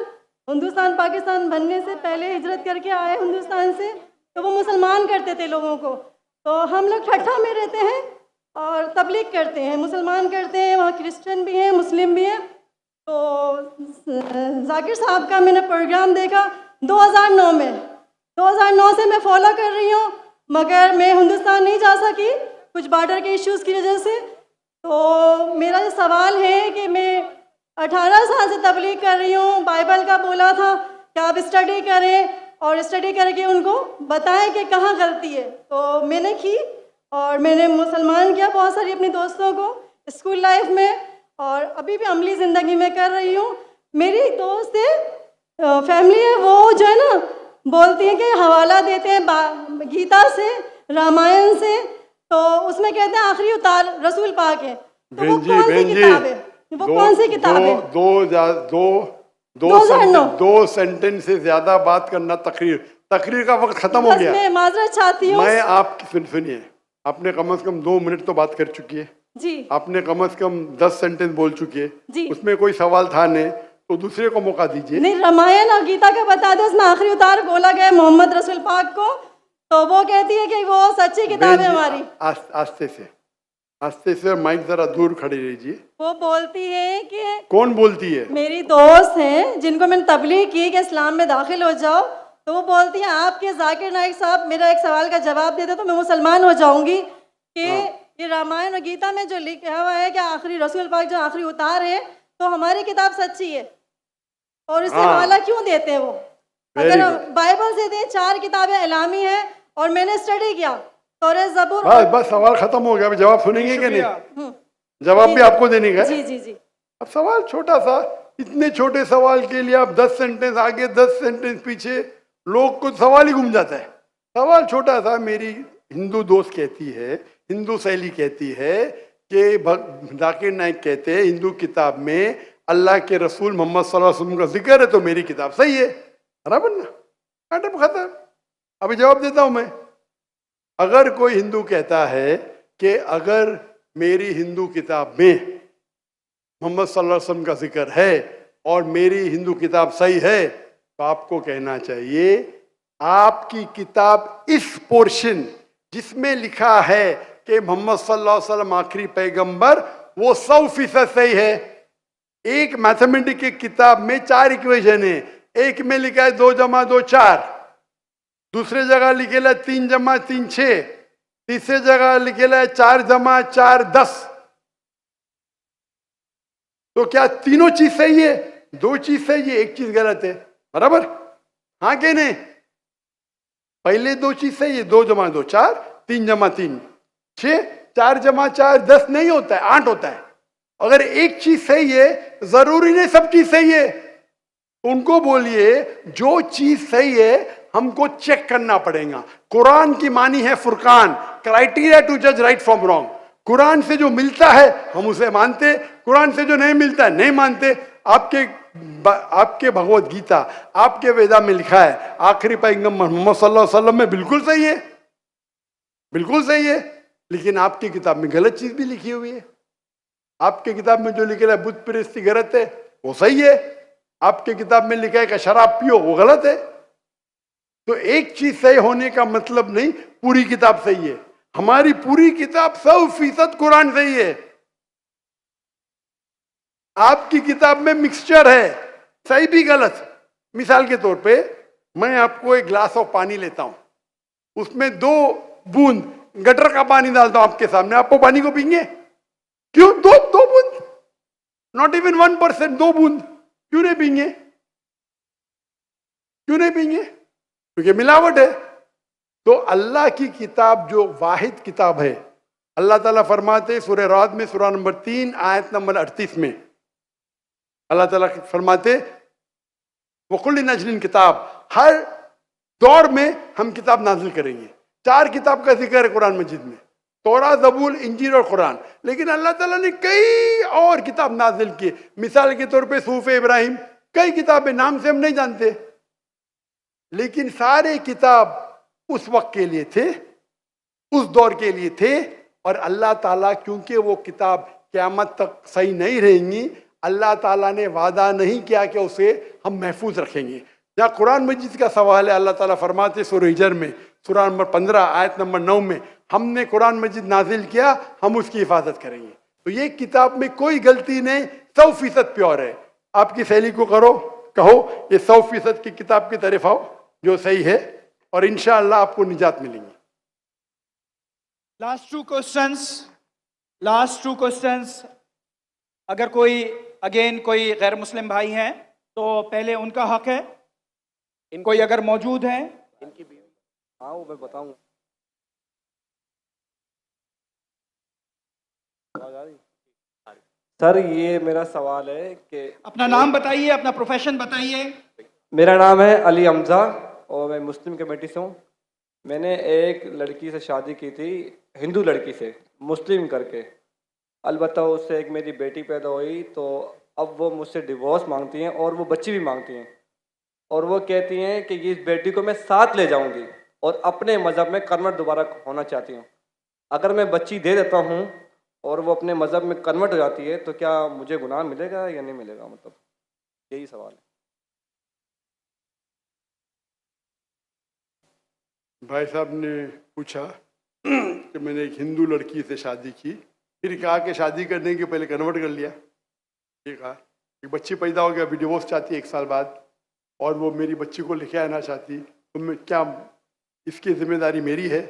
हिंदुस्तान पाकिस्तान बनने से पहले हिजरत करके आए हिंदुस्तान से, तो वो मुसलमान करते थे लोगों को। तो हम लोग ठट्ठा में रहते हैं और तबलीग करते हैं, मुसलमान करते हैं, वहाँ क्रिश्चियन भी हैं मुस्लिम भी हैं। तो जाकिर साहब का मैंने प्रोग्राम देखा 2009 में, 2009 से मैं फॉलो कर रही हूँ, मगर मैं हिंदुस्तान नहीं जा सकी कुछ बॉर्डर के इश्यूज़ की वजह से। तो मेरा जो सवाल है कि मैं 18 साल से तबलीग कर रही हूँ, बाइबल का बोला था कि आप स्टडी करें और स्टडी करके उनको बताएं कि कहाँ गलती है। तो मैंने की और मैंने मुसलमान किया बहुत सारी अपने दोस्तों को स्कूल लाइफ में और अभी भी अमली ज़िंदगी में कर रही हूँ। मेरी एक दोस्त है, फैमिली है, वो जो है ना बोलती है कि हवाला देते हैं गीता से, रामायण से, तो उसमें कहते हैं आखिरी उतार रसूल पाक है। तो वो कौन सी किताब है? वो कौन सी किताब है? दो सेंटेंस से ज्यादा बात करना तकरीर का वक्त खत्म हो गया। मैं माजरत चाहती हूँ। मैं आपकी सुनिए, आपने कम से कम 2 मिनट तो बात कर चुकी है जी। आपने कम से कम 10 सेंटेंस बोल चुकी है जी। उसमें कोई सवाल था नहीं, तो दूसरे को मौका दीजिए। नहीं, रामायण और गीता का बता दो, उसमें आखिरी उतार बोला गया मोहम्मद रसूल पाक को, तो वो कहती है कि वो सच्ची किताब है हमारी। आस्ते से माइक जरा दूर खड़ी रहिए। वो बोलती है कि कौन बोलती है? मेरी दोस्त हैं जिनको मैंने तबलीग की कि इस्लाम में दाखिल हो जाओ, तो वो बोलती हैं आपके जाकिर नाइक साहब मेरा एक सवाल का जवाब दे दे तो मैं मुसलमान हो जाऊंगी कि ये रामायण और गीता में जो लिखा हुआ है कि आखिरी रसूल पाक जो आखिरी उतार है तो हमारी किताब सच्ची है, और इससे हवाला क्यों देते हैं वो? अगर बाइबल से दें 4 किताबें इलामी हैं और मैंने स्टडी किया तौरात ज़बूर बस बस सवाल खत्म हो गया, अभी जवाब सुनेंगे कि नहीं? शुक्रिया। जवाब भी आपको देने का है? जी जी जी। अब सवाल छोटा सा, इतने छोटे सवाल के लिए आप 10 सेंटेंस आगे 10 सेंटेंस पीछे, लोग को सवाल ही घूम जाता है। सवाल छोटा सा, मेरी हिंदू दोस्त कहती है, हिंदू शैली कहती है कि जाकिर नाइक कहते हैं हिंदू किताब में अल्लाह के रसूल मोहम्मद सल्लल्लाहु अलैहि वसल्लम का जिक्र है, तो मेरी किताब सही है। बराबर ना? खत्म खत्म। अभी जवाब देता हूं मैं। अगर कोई हिंदू कहता है कि अगर मेरी हिंदू किताब में मोहम्मद सल्लल्लाहु अलैहि वसल्लम का जिक्र है और मेरी हिंदू किताब सही है, तो आपको कहना चाहिए आपकी किताब इस पोर्शन जिसमें लिखा है कि मोहम्मद सल्लल्लाहु अलैहि वसल्लम आखिरी पैगंबर, वो 100% सही है। एक मैथमेटिक्स की किताब में 4 इक्वेशन है, एक में लिखा है 2 + 2 4, दूसरे जगह लिखेला 3 + 3 6, तीसरे जगह लिखेला 4 + 4 10। तो क्या तीनों चीज सही है? 2 चीज सही है, एक चीज गलत है। बराबर? हाँ कि नहीं? पहले 2 चीज सही है, 2 + 2 4, 3 + 3 6, 4 + 4 10 नहीं होता है, 8 होता है। अगर एक चीज सही है, जरूरी नहीं सब चीज सही है। उनको बोलिए जो चीज सही है हमको चेक करना पड़ेगा। कुरान की मानी है फुरकान, क्राइटेरिया टू जज राइट फ्रॉम रॉन्ग। कुरान से जो मिलता है हम उसे मानते, कुरान से जो नहीं मिलता है नहीं मानते। आपके भगवत गीता, आपके वेदा में लिखा है आखिरी पैगंबर मोहम्मद सल्लल्लाहु अलैहि वसल्लम में, बिल्कुल सही है, बिल्कुल सही है। लेकिन आपकी किताब में गलत चीज भी लिखी हुई है। आपके किताब में जो लिखा है बुत परस्ती गलत है, वो सही है। आपके किताब में लिखा है कि शराब पियो, वो गलत है। तो एक चीज सही होने का मतलब नहीं पूरी किताब सही है। हमारी पूरी किताब 100% कुरान सही है। आपकी किताब में मिक्सचर है, सही भी गलत। मिसाल के तौर पे मैं आपको एक ग्लास ऑफ पानी लेता हूं, उसमें 2 बूंद गटर का पानी डालता हूं आपके सामने, आपको पानी को पीएंगे? क्यों? 2 बूंद, नॉट इवन 1%, 2 बूंद क्यों नहीं पीएंगे? क्यों नहीं पीएंगे? क्योंकि मिलावट है। तो अल्लाह की किताब जो वाहिद किताब है, अल्लाह ताला फरमाते सूरह राद में सूरह नंबर 3 आयत नंबर 38 में अल्लाह ताला फरमाते वकुल्ली नजलिन किताब, हर दौर में हम किताब नाजिल करेंगे। 4 किताब का जिक्र है कुरान मजीद में, तौरात, ज़बूर, इंजील और कुरान। लेकिन अल्लाह ताला ने कई और किताब नाजिल की। मिसाल के तौर पे सूफ़ इब्राहिम, कई किताबें नाम से हम नहीं जानते, लेकिन सारे किताब उस वक्त के लिए थे, उस दौर के लिए थे। और अल्लाह ताला क्योंकि वो किताब क़यामत तक सही नहीं रहेंगी, अल्लाह ताला ने वादा नहीं किया कि उसे हम महफूज रखेंगे। जहाँ कुरान मजीद का सवाल है, अल्लाह ताला फरमाते सूरह हिजर में सूरह नंबर 15 आयत नंबर 9 में, हमने कुरान मजीद नाजिल किया, हम उसकी हिफाजत करेंगे। तो ये किताब में कोई गलती नहीं, 100% प्योर है। आपकी शैली को कहो ये 100% की किताब की तरफ आओ जो सही है, और इंशाअल्लाह आपको निजात मिलेंगी। Last two questions. अगर कोई कोई गैर मुस्लिम भाई हैं तो पहले उनका हक है, कोई अगर मौजूद हैं। इनकी भी हाँ, वो मैं बताऊंगा। सर ये मेरा सवाल है कि अपना नाम बताइए, अपना प्रोफेशन बताइए। मेरा नाम है अली हमजा और मैं मुस्लिम कमेटी से हूँ। मैंने एक लड़की से शादी की थी, हिंदू लड़की से, मुस्लिम करके। अलबत्ता उससे एक मेरी बेटी पैदा हुई, तो अब वो मुझसे डिवोर्स मांगती हैं और वो बच्ची भी मांगती हैं। और वो कहती हैं कि इस बेटी को मैं साथ ले जाऊंगी और अपने मज़हब में कन्वर्ट दोबारा होना चाहती हूँ। अगर मैं बच्ची दे देता हूँ और वो अपने मज़हब में कन्वर्ट हो जाती है तो क्या मुझे गुनाह मिलेगा या नहीं मिलेगा? मतलब यही सवाल है। भाई साहब ने पूछा कि मैंने एक हिंदू लड़की से शादी की, फिर कहा कि शादी करने के पहले कन्वर्ट कर लिया। ये कहा एक बच्ची पैदा हो गया, अभी डिवोर्स चाहती है 1 साल बाद, और वो मेरी बच्ची को लेके आना चाहती, तो मैं क्या इसकी जिम्मेदारी मेरी है?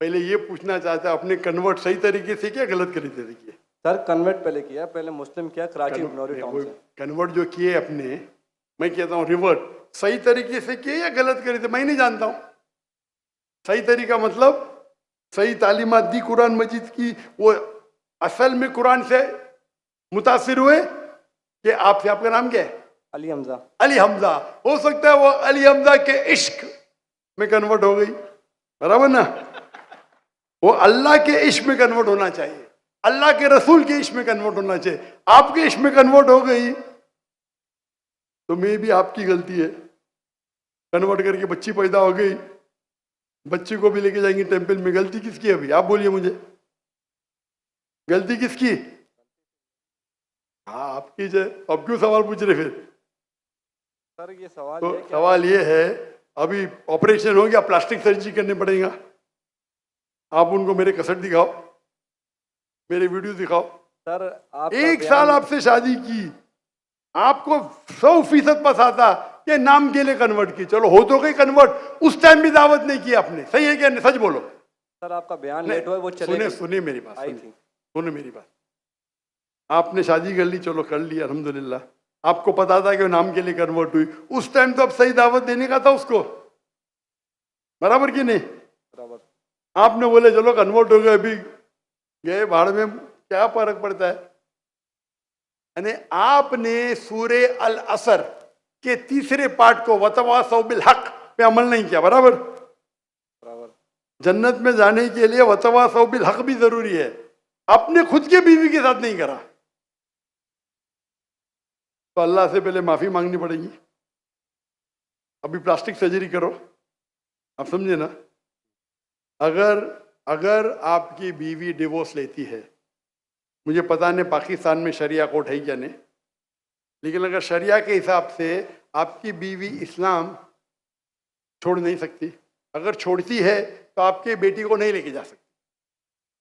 पहले ये पूछना चाहता है अपने कन्वर्ट सही तरीके से किया, गलत तरीके से किया? सर कन्वर्ट पहले किया, पहले मुस्लिम किया कराची बनौरी टाउन से। कन्वर्ट जो किए अपने, मैं कहता हूँ रिवर्ट, सही तरीके से किए या गलत तरीके से, मैं नहीं जानता हूँ। सही तरीका मतलब सही तालीमात दी कुरान मजीद की, वो असल में कुरान से मुतासिर हुए कि आपसे, आपका नाम क्या है? अली हमजा। अली हमजा। हो सकता है वो अली हमजा के इश्क में कन्वर्ट हो गई, बराबर ना? वो अल्लाह के इश्क में कन्वर्ट होना चाहिए, अल्लाह के रसूल के इश्क में कन्वर्ट होना चाहिए। आपके इश्क में कन्वर्ट हो गई तो मे भी आपकी गलती है। कन्वर्ट करके बच्ची पैदा हो गई, बच्ची को भी लेके जाएंगे टेंपल में, गलती किसकी है अभी? आप बोलिए मुझे, गलती किसकी? हाँ आपकी है। अब क्यों सवाल पूछ रहे फिर? सर ये सवाल तो है कि सवाल ये है, अभी ऑपरेशन हो गया, प्लास्टिक सर्जरी करने पड़ेगा। आप उनको मेरे कसट दिखाओ, मेरे वीडियो दिखाओ। सर आप 1 साल आपसे शादी की, आपको 100% पसाता कि नाम के लिए कन्वर्ट की। चलो हो तो गई कन्वर्ट, उस टाइम भी दावत नहीं की आपने, सही है क्या? सच बोलो। सर आपका बयान लेट हुआ है, वो सुने मेरी बात, आई थी। सुने मेरी बात। आपने शादी कर ली, चलो कर ली, अल्हम्दुलिल्लाह। आपको पता था कि वो नाम के लिए कन्वर्ट हुई, उस टाइम तो अब सही दावत देने का था उसको, बराबर कि नहीं? बराबर। आपने बोले चलो कन्वर्ट हो गए, अभी गए भाड़ में, क्या फर्क पड़ता है? यानी आपने सूरे अल असर के 3रे पार्ट को वतवासौ बिल हक पे अमल नहीं किया, बराबर? बराबर। जन्नत में जाने के लिए वतवासौ बिल हक भी जरूरी है, अपने खुद के बीवी के साथ नहीं करा तो अल्लाह से पहले माफी मांगनी पड़ेगी। अभी प्लास्टिक सर्जरी करो, आप समझे ना? अगर आपकी बीवी डिवोर्स लेती है, मुझे पता नहीं पाकिस्तान में शरिया कोर्ट है क्या नहीं, लेकिन अगर शरिया के हिसाब से आपकी बीवी इस्लाम छोड़ नहीं सकती, अगर छोड़ती है तो आपके बेटी को नहीं लेके जा सकती।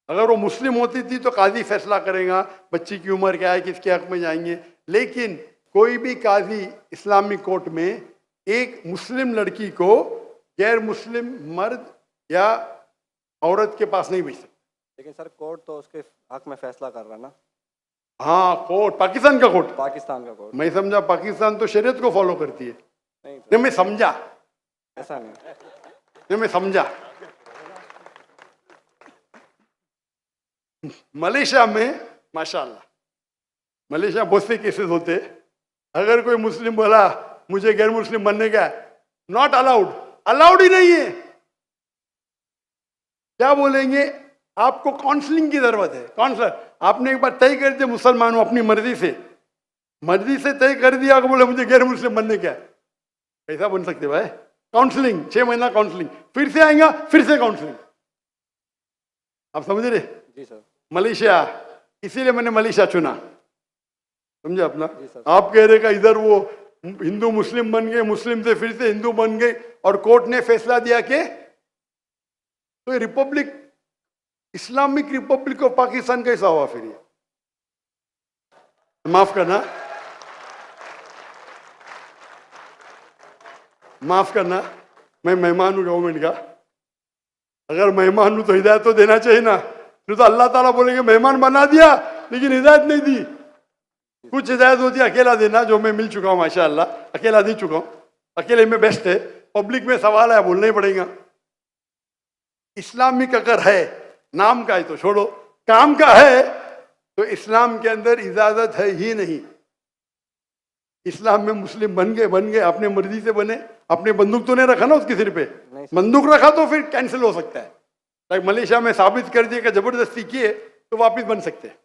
अगर वो मुस्लिम होती थी तो काजी फैसला करेगा बच्ची की उम्र क्या है, किसके हक में जाएंगे, लेकिन कोई भी काजी इस्लामिक कोर्ट में एक मुस्लिम लड़की को गैर मुस्लिम मर्द या औरत के पास नहीं भेज सकता। लेकिन सर कोर्ट तो उसके हक में फैसला कर रहा है ना? हाँ कोर्ट, पाकिस्तान का कोर्ट। पाकिस्तान का कोर्ट। मैं समझा पाकिस्तान तो शरीयत को फॉलो करती है। नहीं मैं समझा, ऐसा नहीं। नहीं मैं समझा। मलेशिया में माशाल्लाह, मलेशिया बहुत से केसेस होते, अगर कोई मुस्लिम बोला मुझे गैर मुस्लिम बनने का, नॉट अलाउड, अलाउड ही नहीं है। क्या बोलेंगे? आपको काउंसलिंग की जरूरत है। काउंसलर, आपने एक बार तय कर दिया मुसलमान हूं अपनी मर्जी से तय कर दिया, बोले मुझे गैर मुस्लिम बनने का, कैसा बन सकते भाई? काउंसलिंग, 6 महीना काउंसलिंग, फिर से आएगा, फिर से काउंसलिंग। आप समझ रहे? जी सर। मलेशिया, इसीलिए मैंने मलेशिया चुना, समझे अपना? आप कह रहे का इधर वो हिंदू मुस्लिम बन गए, मुस्लिम से फिर से हिंदू बन गए, और कोर्ट ने फैसला दिया कि तो Republic, Islamic Republic of Pakistan कैसा हुआ फिर ये? माफ करना, माफ करना, मैं मेहमान हूं गवर्नमेंट का। अगर मेहमान हूं तो हिदायत तो देना चाहिए ना, तो अल्लाह ताला बोलेंगे मेहमान बना दिया लेकिन हिदायत नहीं दी। कुछ हिदायत होती है अकेला देना, जो मैं मिल चुका हूं माशाअल्लाह, अकेला दे चुका हूं, अकेले में बेस्ट है। पब्लिक में सवाल है, बोलना ही पड़ेगा। इस्लामिक अगर है, नाम का है तो छोड़ो, काम का है तो इस्लाम के अंदर इजाजत है ही नहीं। इस्लाम में मुस्लिम बन गए, अपने मर्जी से बने, अपने बंदूक तो नहीं रखा ना उसके सिर पे, बंदूक रखा तो फिर कैंसिल हो सकता है। लाइक मलेशिया में साबित कर दिया कि जबरदस्ती किए तो वापिस बन सकते हैं।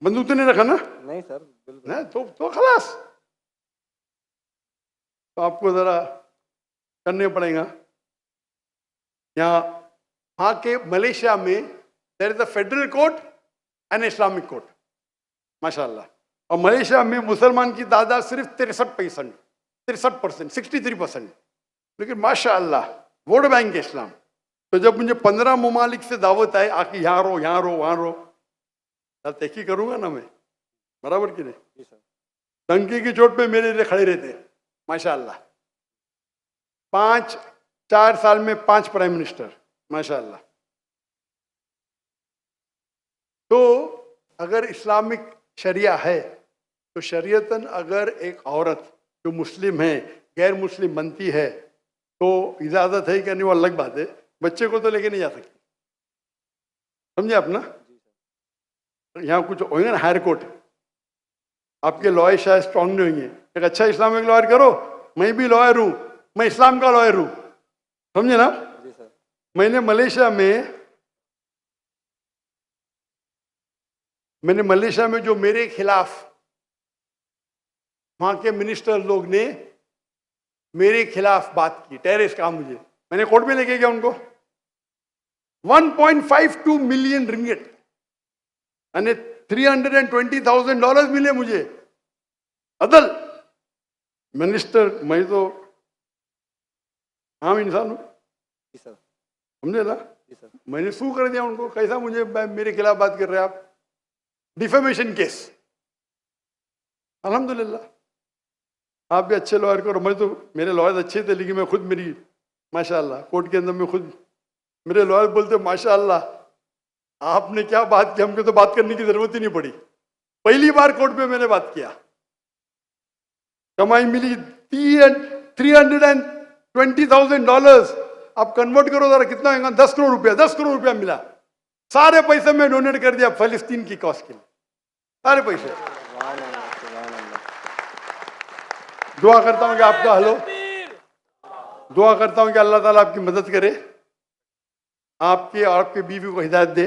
बंदूक तो नहीं रखा ना? नहीं सर, बिल्कुल ना, तो खलास। तो आपको जरा करने पड़ेगा। यहाँ हाँ के मलेशिया में there is a federal court and Islamic court माशाल्लाह, और मलेशिया में मुसलमान की तादाद सिर्फ 63%, 63%, लेकिन माशाल्लाह वोट बैंक है इस्लाम। तो जब मुझे 15 ममालिक से दावत आए आके यहाँ रहो, यहाँ रहो, वहाँ रहो, तब तहकी करूंगा ना मैं, बराबर कि नहीं? टंकी की चोट पे मेरे लिए खड़े रहते माशाल्लाह। 4 साल में 5 प्राइम मिनिस्टर माशाल्लाह। तो अगर इस्लामिक शरिया है तो शरीयतन अगर एक औरत जो मुस्लिम है गैर मुस्लिम बनती है तो इजाज़त है कि नहीं, वो अलग बात है। बच्चे को तो लेके नहीं जा सकती, समझे आप ना? यहाँ कुछ होंगे ना हायर कोर्ट, आपके लॉयर शायद स्ट्रांग नहीं होंगे, एक अच्छा इस्लामिक लॉयर करो, मैं भी लॉयर हूँ, मैं इस्लाम का लॉयर हूँ, समझे ना? मैंने मलेशिया में जो मेरे खिलाफ वहां के मिनिस्टर लोग ने मेरे खिलाफ बात की, टेररिस्ट कहा मुझे, मैंने कोर्ट में लेके गया उनको, 1.52 मिलियन रिंगिट यानी $320,000 मिले मुझे। अदल मिनिस्टर, मैं तो आम इंसान हूं, समझे ना? मैंने सू कर दिया उनको, कैसा मुझे मेरे खिलाफ बात कर रहे हैं आप, डिफेमेशन केस। अल्हम्दुलिल्लाह आप भी अच्छे लॉयर करो, मैं तो मेरे लॉयर अच्छे थे लेकिन मैं खुद मेरी माशाल्लाह कोर्ट के अंदर में खुद मेरे लॉयर बोलते माशाल्लाह आपने क्या बात की, हमको तो बात करने की जरूरत ही नहीं पड़ी, पहली बार कोर्ट में मैंने बात किया, कमाई मिली $320,000, आप कन्वर्ट करो जरा कितना होगा, 10 करोड़ रुपया, 10 करोड़ रुपया मिला, सारे पैसे मैं डोनेट कर दिया फलस्तीन की कॉज के लिए, सारे पैसे। दुआ करता हूं कि आपका हलो, दुआ करता हूं कि अल्लाह ताला आपकी मदद करे, आपके और आपके बीवी को हिदायत दे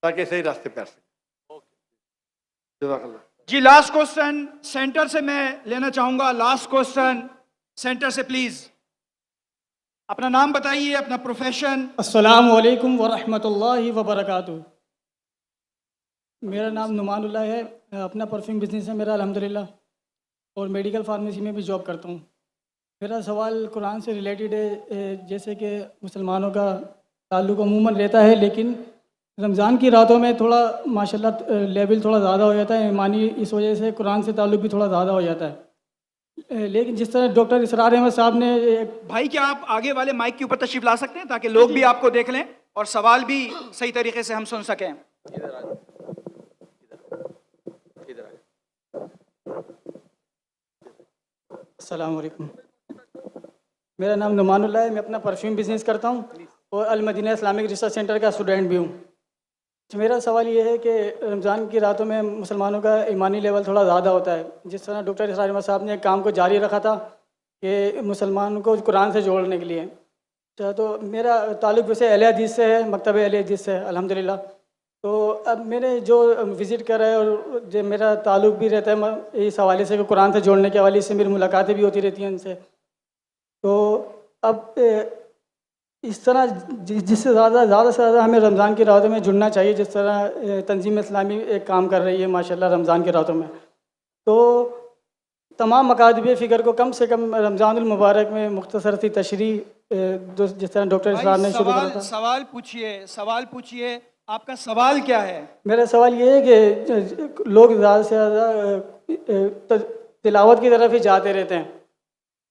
ताकि सही रास्ते पे आ सके। जज़ाकल्लाह। जी लास्ट क्वेश्चन सेंटर से मैं लेना चाहूंगा, लास्ट क्वेश्चन सेंटर से प्लीज। अपना नाम बताइए, अपना प्रोफेशन। अस्सलामु अलैकुम वरहमतुल्लाहि वबरकातुहू। मेरा नाम नुमानुल्लाह है, अपना परफ्यूम बिजनेस है मेरा अल्हम्दुलिल्लाह, और मेडिकल फार्मेसी में भी जॉब करता हूँ। मेरा सवाल कुरान से रिलेटेड है, जैसे कि मुसलमानों का ताल्लुक़ अमूमन रहता है, लेकिन रमज़ान की रातों में थोड़ा माशाल्लाह लेवल थोड़ा ज़्यादा हो जाता है ईमानी, इस वजह से कुरान से ताल्लुक़ भी थोड़ा ज़्यादा हो जाता है। लेकिन जिस तरह डॉक्टर इसरार अहमद साहब ने भाई क्या आप आगे वाले माइक के ऊपर तशरीफ ला सकते हैं ताकि लोग भी आपको देख लें और सवाल भी सही तरीके से हम सुन सकें। अस्सलाम वालेकुम, मेरा नाम नुमानुल्लाह है, मैं अपना परफ्यूम बिज़नेस करता हूँ और अल मदीना इस्लामिक रिसर्च सेंटर का स्टूडेंट भी हूँ। तो मेरा सवाल ये है कि रमज़ान की रातों में मुसलमानों का ईमानी लेवल थोड़ा ज़्यादा होता है, जिस तरह डॉक्टर इसरार अहमद साहब ने काम को जारी रखा था कि मुसलमानों को कुरान से जोड़ने के लिए। तो मेरा ताल्लुक़ वैसे अहले हदीस से है, मकतब अहले हदीस से अल्हम्दुलिल्लाह। तो अब मैंने जो विज़िट करा है और जो मेरा ताल्लुक़ भी रहता है इस हवाले से कि कुरान से जोड़ने के हवाले से मेरी मुलाकातें भी होती रहती हैं उनसे। तो अब इस तरह जिससे ज़्यादा से ज़्यादा हमें रमज़ान की रातों में जुड़ना चाहिए, जिस तरह तंजीम इस्लामी एक काम कर रही है माशाल्लाह रमज़ान की रातों में, तो तमाम मकातब फ़िक्र को कम से कम रमज़ानुल मुबारक में मुख्तसर सी तशरीह जिस तरह डॉक्टर इसरार ने शुरू करा था। सवाल पूछिए, आपका सवाल क्या है? मेरा सवाल ये है कि लोग ज़्यादा से ज़्यादा तिलावत की तरफ ही जाते रहते हैं,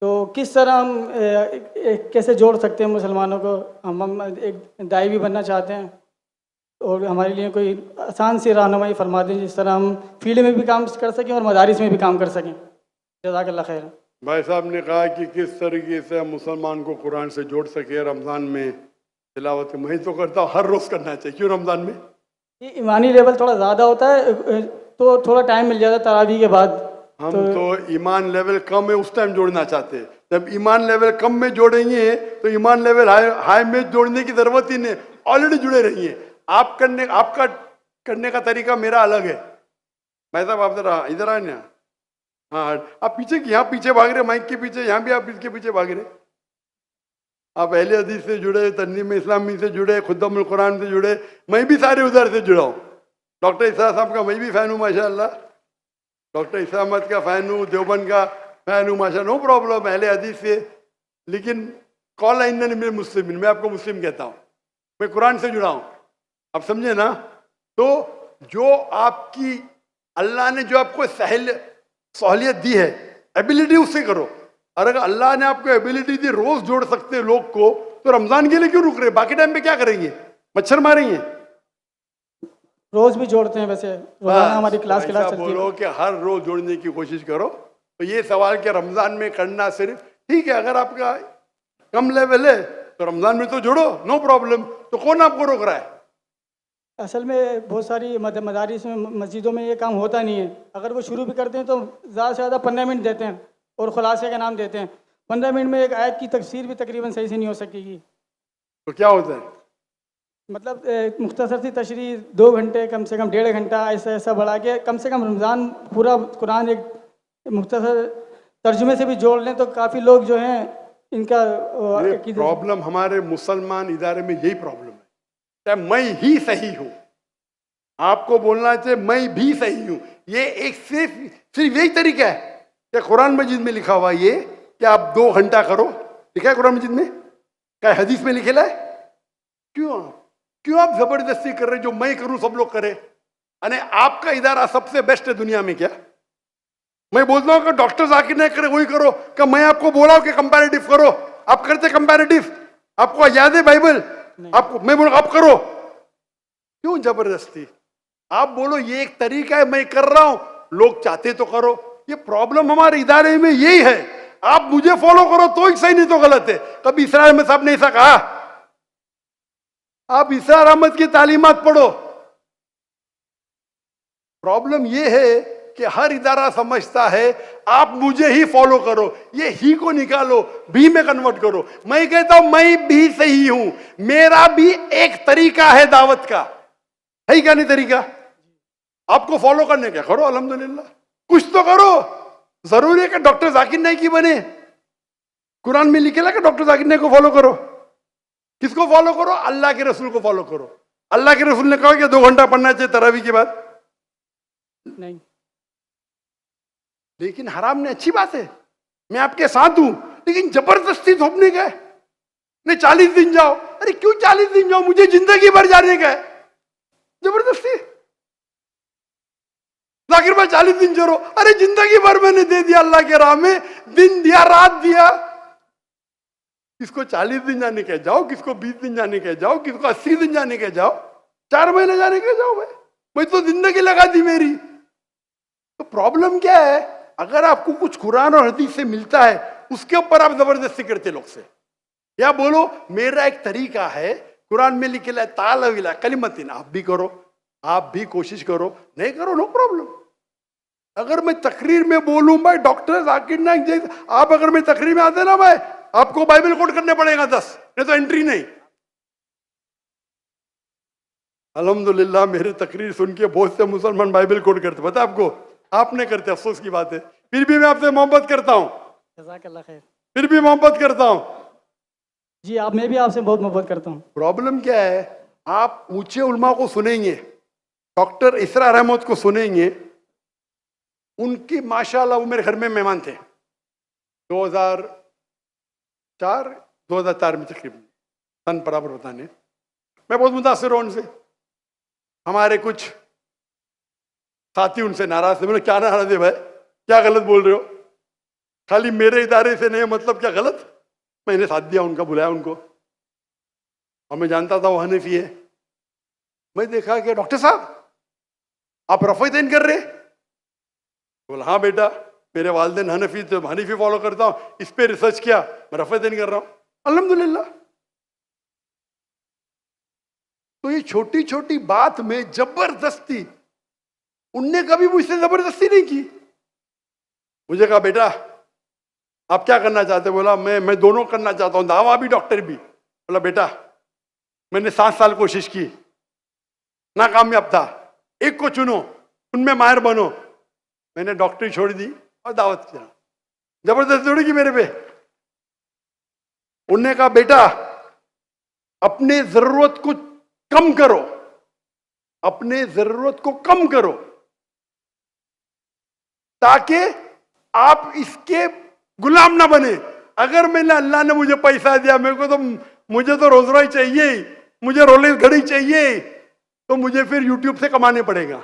तो किस तरह हम कैसे जोड़ सकते हैं मुसलमानों को? हम एक दाई भी बनना चाहते हैं और हमारे लिए कोई आसान सी रहनुमाई फरमा दें जिस तरह हम फील्ड में भी काम कर सकें और मदारिस में भी काम कर सकें। जज़ाकल्लाह खैर। भाई साहब ने कहा कि किस तरीके से हम मुसलमान को कुरान से जोड़ सके रमज़ान में तिलावत। मैं तो करता हूँ हर रोज़ करना चाहिए। क्यों रमज़ान में? ये ईमानी लेवल थोड़ा ज़्यादा होता है तो थोड़ा टाइम मिल जाता है तरावी के बाद। हम तो ईमान लेवल कम है उस टाइम जोड़ना चाहते हैं। जब ईमान लेवल कम में जोड़ेंगे तो ईमान लेवल हाई में जोड़ने की जरूरत ही नहीं, ऑलरेडी जुड़े रहिए। आपका करने का तरीका मेरा अलग है। भाई साहब आप इधर आए ना, हाँ आप पीछे यहाँ पीछे भाग रहे, माइक के पीछे, यहाँ भी आप इसके पीछे भाग रहे। आप अहले हदीस से जुड़े, तंजीम इस्लामी से जुड़े, खुद्दमुल कुरान से जुड़े, मैं भी सारे उधर से जुड़ा हूँ। डॉक्टर इसरार साहब का मैं भी फ़ैन हूँ माशाल्लाह, डॉक्टर इसरार अहमद का फ़ैन हूँ, देवबंद का फ़ैन हूँ माशा, नो प्रॉब्लम अहले हदीस से। लेकिन कॉल इन मेरे मुस्लिम, मैं आपको मुस्लिम कहता हूँ, मैं कुरान से जुड़ा हूँ, आप समझे ना। तो जो आपकी अल्लाह ने जो आपको सहूलियत दी है, एबिलिटी उससे करो। और अगर अल्लाह ने आपको एबिलिटी दी, रोज जोड़ सकते हैं लोग को, तो रमजान के लिए क्यों रुक रहे? बाकी टाइम पे क्या करेंगे? मच्छर मारेंगे? रोज भी जोड़ते हैं वैसे, रोजाना हमारी क्लास चलती है। बोलो कि हर रोज जोड़ने की कोशिश करो। तो ये सवाल कि रमजान में करना सिर्फ ठीक है, अगर आपका कम लेवल है तो रमजान में तो जोड़ो, नो प्रॉब्लम। तो कौन आपको रोक रहा है? असल में बहुत सारी मदारिस में मस्जिदों में ये काम होता नहीं है। अगर वो शुरू भी करते हैं तो ज़्यादा से ज़्यादा 15 मिनट देते हैं और खुलासे का नाम देते हैं। 15 मिनट में एक आयत की तफसीर भी तकरीबन सही से नहीं हो सकेगी। तो क्या होता है? मतलब मुख्तसर सी तशरीह 2 घंटे, कम से कम 1.5 घंटा, ऐसा ऐसा बढ़ा के कम से कम रमज़ान पूरा कुरान एक मुख्तसर तर्जुमे से भी जोड़ लें तो काफ़ी लोग जो हैं इनका प्रॉब्लम हमारे मुसलमान इदारे में यही प्रॉब्लम है। क्या मैं ही सही हूँ? आपको बोलना चाहिए मैं भी सही हूँ। ये एक सिर्फ यही तरीका है। क्या कुरान मजीद में लिखा हुआ ये कि आप 2 घंटा करो? लिखा है कुरान मजीद में? क्या हदीस में लिखेला है? क्यों आप जबरदस्ती कर रहे? जो मैं करूं सब लोग करें। अरे आपका इदारा सबसे बेस्ट है दुनिया में क्या? मैं बोलता हूं कि डॉक्टर जाकिर नहीं करे वही करो। क्या मैं आपको बोला हूं कि कंपैरेटिव करो? आप करते कंपैरेटिव? आपको याद है बाइबल? आपको मैं बोला आप करो। क्यों जबरदस्ती? आप बोलो ये एक तरीका है, मैं कर रहा हूं, लोग चाहते तो करो। ये प्रॉब्लम हमारे इदारे में यही है। आप मुझे फॉलो करो तो ही सही, नहीं तो गलत है। कभी इसरार अहमद साहब ने ऐसा कहा? आप इसरार अहमद की तालीमात पढ़ो। प्रॉब्लम ये है कि हर इदारा समझता है आप मुझे ही फॉलो करो, ये ही को निकालो, भी में कन्वर्ट करो। मैं कहता हूं मैं भी सही हूं, मेरा भी एक तरीका है दावत का, है क्या नहीं तरीका? आपको फॉलो करने क्या करो, अल्हम्दुलिल्लाह कुछ तो करो। जरूरी है कि डॉक्टर जाकिर नाइक की बने? कुरान में लिखेला कि डॉक्टर जाकिर नाइक को फॉलो करो? किसको फॉलो करो? अल्लाह के रसूल को फॉलो करो। अल्लाह के रसूल ने कहा कि 2 घंटा पढ़ना चाहिए तरावी के बाद? नहीं। लेकिन हराम ने अच्छी बात है, मैं आपके साथ हूं, लेकिन जबरदस्ती थोपने का है। नहीं 40 दिन जाओ। अरे क्यों 40 दिन जाओ? मुझे जिंदगी भर जाने का है। जबरदस्ती जाकिर भाई 40 दिन चलो। अरे जिंदगी भर मैंने दे दिया अल्लाह के राह में, दिन दिया रात दिया। किसको 40 दिन जाने के जाओ, किसको 20 दिन जाने के जाओ, किसको 80 दिन जाने के जाओ, 4 महीने जाने के जाओ। भाई मैं तो जिंदगी लगा दी मेरी। तो प्रॉब्लम क्या है? अगर आपको कुछ कुरान और हदीस से मिलता है उसके ऊपर आप जबरदस्ती करते लोग से। या बोलो मेरा एक तरीका है, कुरान में लिखेला तालविला कलिमतिन, आप भी करो, आप भी कोशिश करो, नहीं करो नो प्रॉब्लम। अगर मैं तकरीर में बोलूं भाई डॉक्टर जाकिर नाइक जैसे, आप अगर मैं तकरीर में आते ना भाई आपको बाइबल कोट करने पड़ेगा 10, नहीं तो एंट्री नहीं। अल्हम्दुलिल्लाह मेरे तकरीर सुन के बहुत से मुसलमान बाइबल कोट करते, पता आपको? आप नहीं करते, अफसोस की बात है। फिर भी मैं आपसे मोहब्बत करता हूं, जज़ाकल्लाह खैर। फिर भी मोहब्बत करता हूं। जी आप, मैं भी आपसे बहुत मोहब्बत करता हूँ। प्रॉब्लम क्या है? आप ऊंचे उलमा को सुनेंगे, डॉक्टर इसरार अहमद को सुनेंगे, उनकी माशाल्लाह वो मेरे घर में मेहमान थे 2004 में तकरीबन, सन बराबर बताने। मैं बहुत मुतासिर हूं उनसे। हमारे कुछ साथी उनसे नाराज थे। मैंने क्या नाराज है भाई, क्या गलत बोल रहे हो? खाली मेरे इदारे से नहीं, मतलब क्या गलत? मैंने साथ दिया उनका, बुलाया उनको, और मैं जानता था वो हनफी है। मैं देखा कि डॉक्टर साहब आप रफ़ीदैन कर रहे? बोला हाँ बेटा, मेरे वालिदैन हनफी थे, हनीफी फॉलो करता हूँ, इस पे रिसर्च किया, मैं रफ़ीदैन कर रहा हूँ, अल्हम्दुलिल्लाह। तो ये छोटी छोटी बात में जबरदस्ती, उनने कभी मुझसे जबरदस्ती नहीं की। मुझे कहा बेटा आप क्या करना चाहते? बोला मैं दोनों करना चाहता हूँ, दावा भी डॉक्टर भी। बोला बेटा मैंने 7 साल कोशिश की, नाकामयाब था, एक को चुनो, उनमें माहिर बनो। मैंने डॉक्टरी छोड़ दी और दावत किया। जबरदस्ती थोड़ी की मेरे पे। उनने कहा बेटा अपने जरूरत को कम करो, अपने जरूरत को कम करो, ताकि आप इसके गुलाम ना बने। अगर मैंने, अल्लाह ने मुझे पैसा दिया, मुझे तो रोज रोज चाहिए ही, मुझे रोलेक्स घड़ी चाहिए ही, तो मुझे फिर यूट्यूब से कमाने पड़ेगा।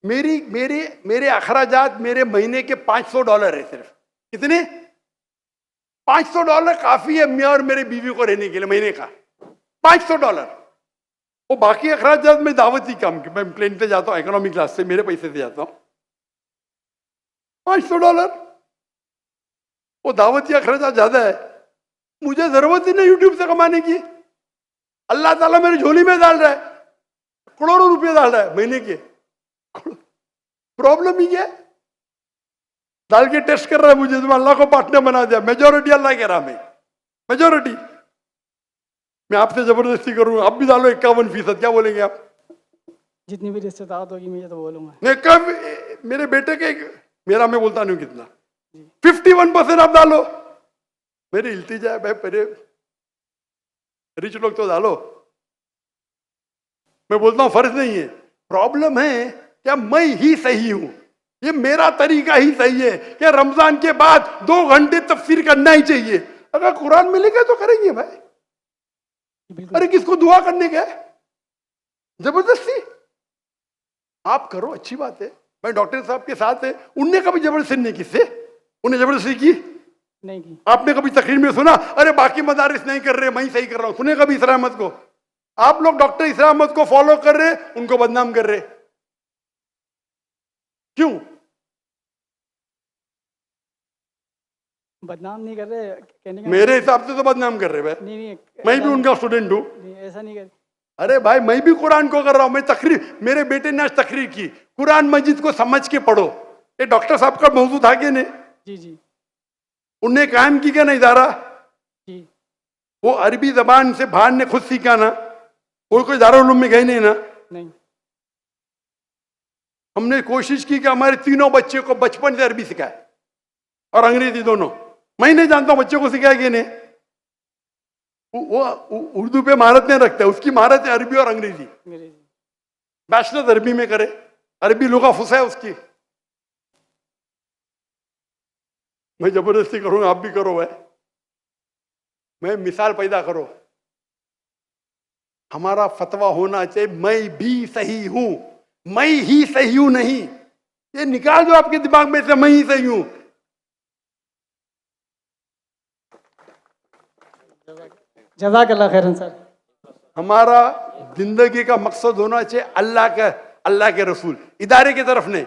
मेरे अखराजात मेरे महीने के $500 है सिर्फ। कितने? $500 काफी है मैं और मेरे बीवी को रहने के लिए, महीने का $500। वो बाकी अखराजात में दावती काम की, मैं प्लेन पे जाता हूँ इकोनॉमी क्लास से, मेरे पैसे से जाता हूँ। $500 वो दावती अखराजात ज्यादा है। मुझे जरूरत ही नहीं यूट्यूब से कमाने की, अल्लाह ताला मेरी झोली में डाल रहा है। करोड़ों रुपए डाल रहा है महीने के। प्रॉब्लम ही क्या है? डाल के टेस्ट कर रहा है मुझे, तुम अल्लाह को पार्टनर बना दिया। मेजोरिटी अल्लाह कह रहा, मैं मेजोरिटी मैं आपसे जबरदस्ती करूंगा, आप भी डालो 51%, क्या बोलेंगे आप? जितनी भी रिश्तेदार होगी मैं तो बोलूँगा। नहीं, कब मेरे बेटे के, मेरा मैं बोलता नहीं कितना, 51% आप डालो, मेरी हिलती जाए भाई, परे रिच लोग तो डालो। मैं बोलता हूं फर्ज नहीं है। प्रॉब्लम है क्या मैं ही सही हूं, ये मेरा तरीका ही सही है कि रमजान के बाद 2 घंटे तफसीर करना ही चाहिए। अगर कुरान में लिखा तो करेंगे भाई, अरे किसको दुआ करने का है? जबरदस्ती आप करो, अच्छी बात है। मैं डॉक्टर साहब के साथ है, उनने कभी जबरदस्ती नहीं की, से उन्हें जबरदस्ती की नहीं की। आपने कभी तकरीर में सुना अरे बाकी मदारिस नहीं कर रहे मैं ही सही कर रहा हूं? सुने कभी इसरा अहमद को? आप लोग डॉक्टर इसरा अहमद को फॉलो कर रहे, उनको बदनाम कर रहे, क्यों? बदनाम नहीं कर रहे, कहने का मेरे हिसाब से तो बदनाम कर रहे भाई। नहीं, मैं भी उनका स्टूडेंट हूं। नहीं, ऐसा नहीं कर। अरे भाई मैं भी कुरान को कर रहा हूं, मैं तकरीर, मेरे बेटे ने आज तकरीर की, कुरान मजीद को समझ के पढ़ो। ये डॉक्टर साहब का मौजू था कि नहीं? जी जी उनने कायम की क्या ना इदारा? जी। वो अरबी जबान से बाहर ने खुद सीखा ना, वो कोई दारुल उलूम में गए नहीं ना। नहीं, हमने कोशिश की कि हमारे तीनों बच्चे को बचपन से अरबी सिखाए और अंग्रेजी दोनों। मैं नहीं जानता हूं बच्चे को सिखाया कि नहीं। वो उर्दू पे महारत नहीं रखता है, उसकी महारत है अरबी और अंग्रेजी। बैचलर्स अरबी में करे, अरबी लुगा फुसा है उसकी। मैं जबरदस्ती करूंगा, आप भी करो भाई, मैं मिसाल पैदा करो। हमारा फतवा होना चाहिए मैं भी सही हूं, मैं ही सही हूं नहीं। ये निकाल दो आपके दिमाग में से, मैं ही सही हूं। जज़ाकल्लाह खैरन सर। हमारा जिंदगी का मकसद होना चाहिए अल्लाह के रसूल, इदारे की तरफ नहीं।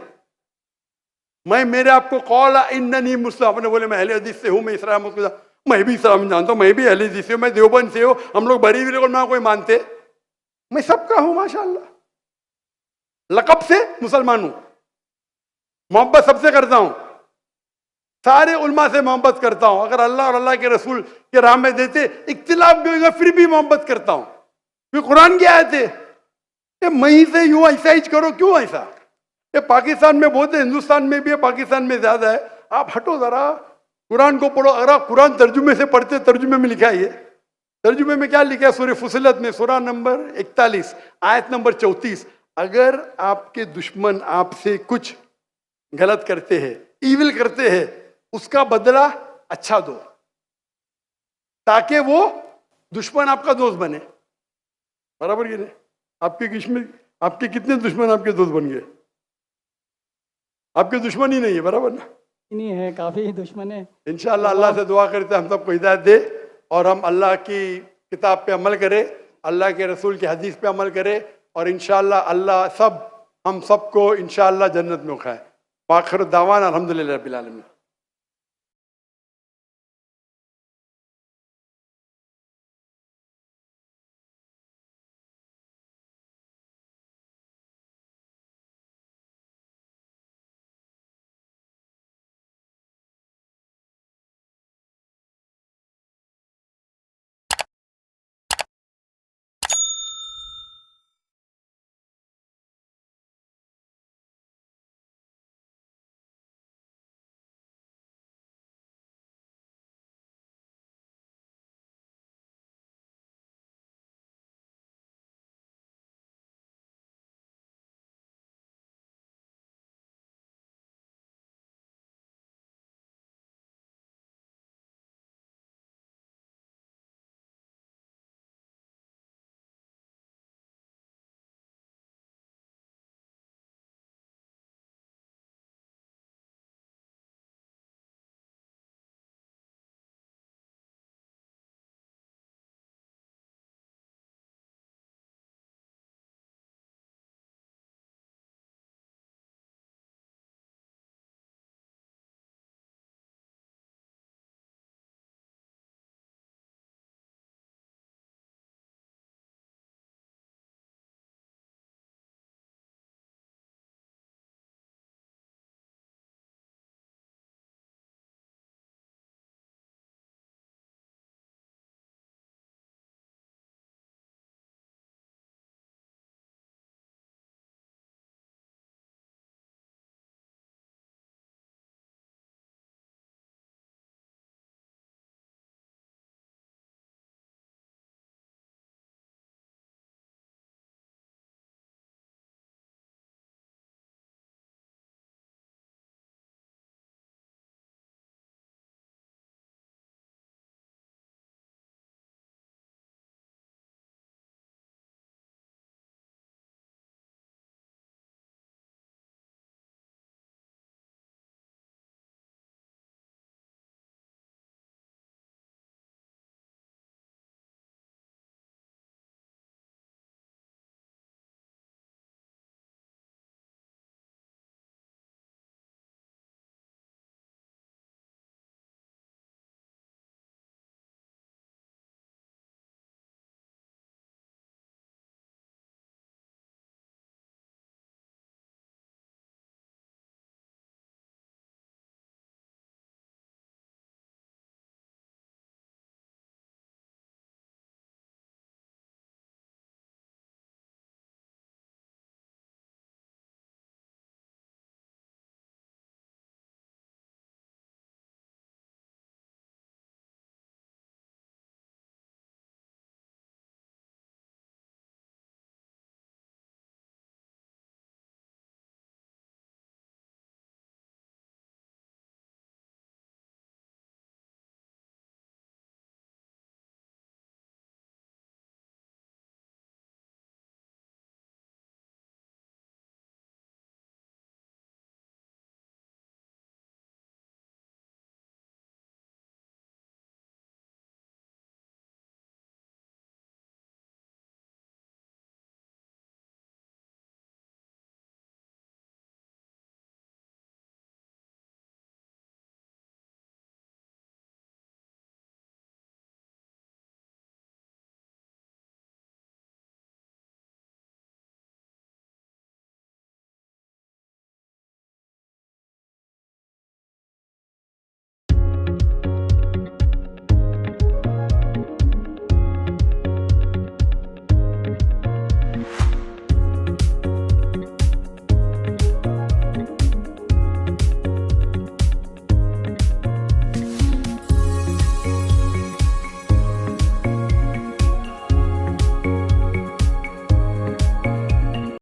मैं मेरे आपको कौल इन्ननी मुस्लिम, अपने बोले मैं अहले हदीस से हूं, मैं इस्लाम को, मैं भी इस्लाम जानता हूं, मैं भी अहले हदीस से हूं, मैं देवबंद से हूं, हम लोग बरी भी ना कोई मानते, मैं सबका हूं माशाअल्लाह। लकब से मुसलमान हूं, मोहब्बत सबसे करता हूं, सारे उल्मा से मोहब्बत करता हूं। अगर अल्लाह और अल्लाह के रसूल के राह में देते इख्तिलाफ भी होगा फिर भी मोहब्बत करता हूं। फिर कुरान की आयत है, मैं ही से यूं ऐसा ही करो, क्यों ऐसा? ये पाकिस्तान में बहुत है, हिंदुस्तान में भी है, पाकिस्तान में ज्यादा है। आप हटो जरा, कुरान को पढ़ो। अगर आप कुरान तर्जुमे से पढ़ते, तर्जुमे में लिखा है, ये तर्जुमे में क्या लिखा है? सूरह फुसिलत में सूरा नंबर 41 आयत नंबर 34, अगर आपके दुश्मन आपसे कुछ गलत करते हैं, ईविल करते हैं, उसका बदला अच्छा दो, ताकि वो दुश्मन आपका दोस्त बने। बराबर कि नहीं? आपके कितने दुश्मन आपके दोस्त बन गए? आपके दुश्मन ही नहीं है, बराबर ना? नहीं है, काफी दुश्मन है। इंशाअल्लाह अल्लाह से दुआ करते हैं हम सबको हिदायत दे और हम अल्लाह की किताब पे अमल करें, अल्लाह के रसूल की हदीस पे अमल करें, और इंशाअल्लाह अल्लाह हम सबको इंशाअल्लाह जन्नत में उठाए। आखिर दावाना अल्हम्दुलिल्लाह रब्बिल आलमीन।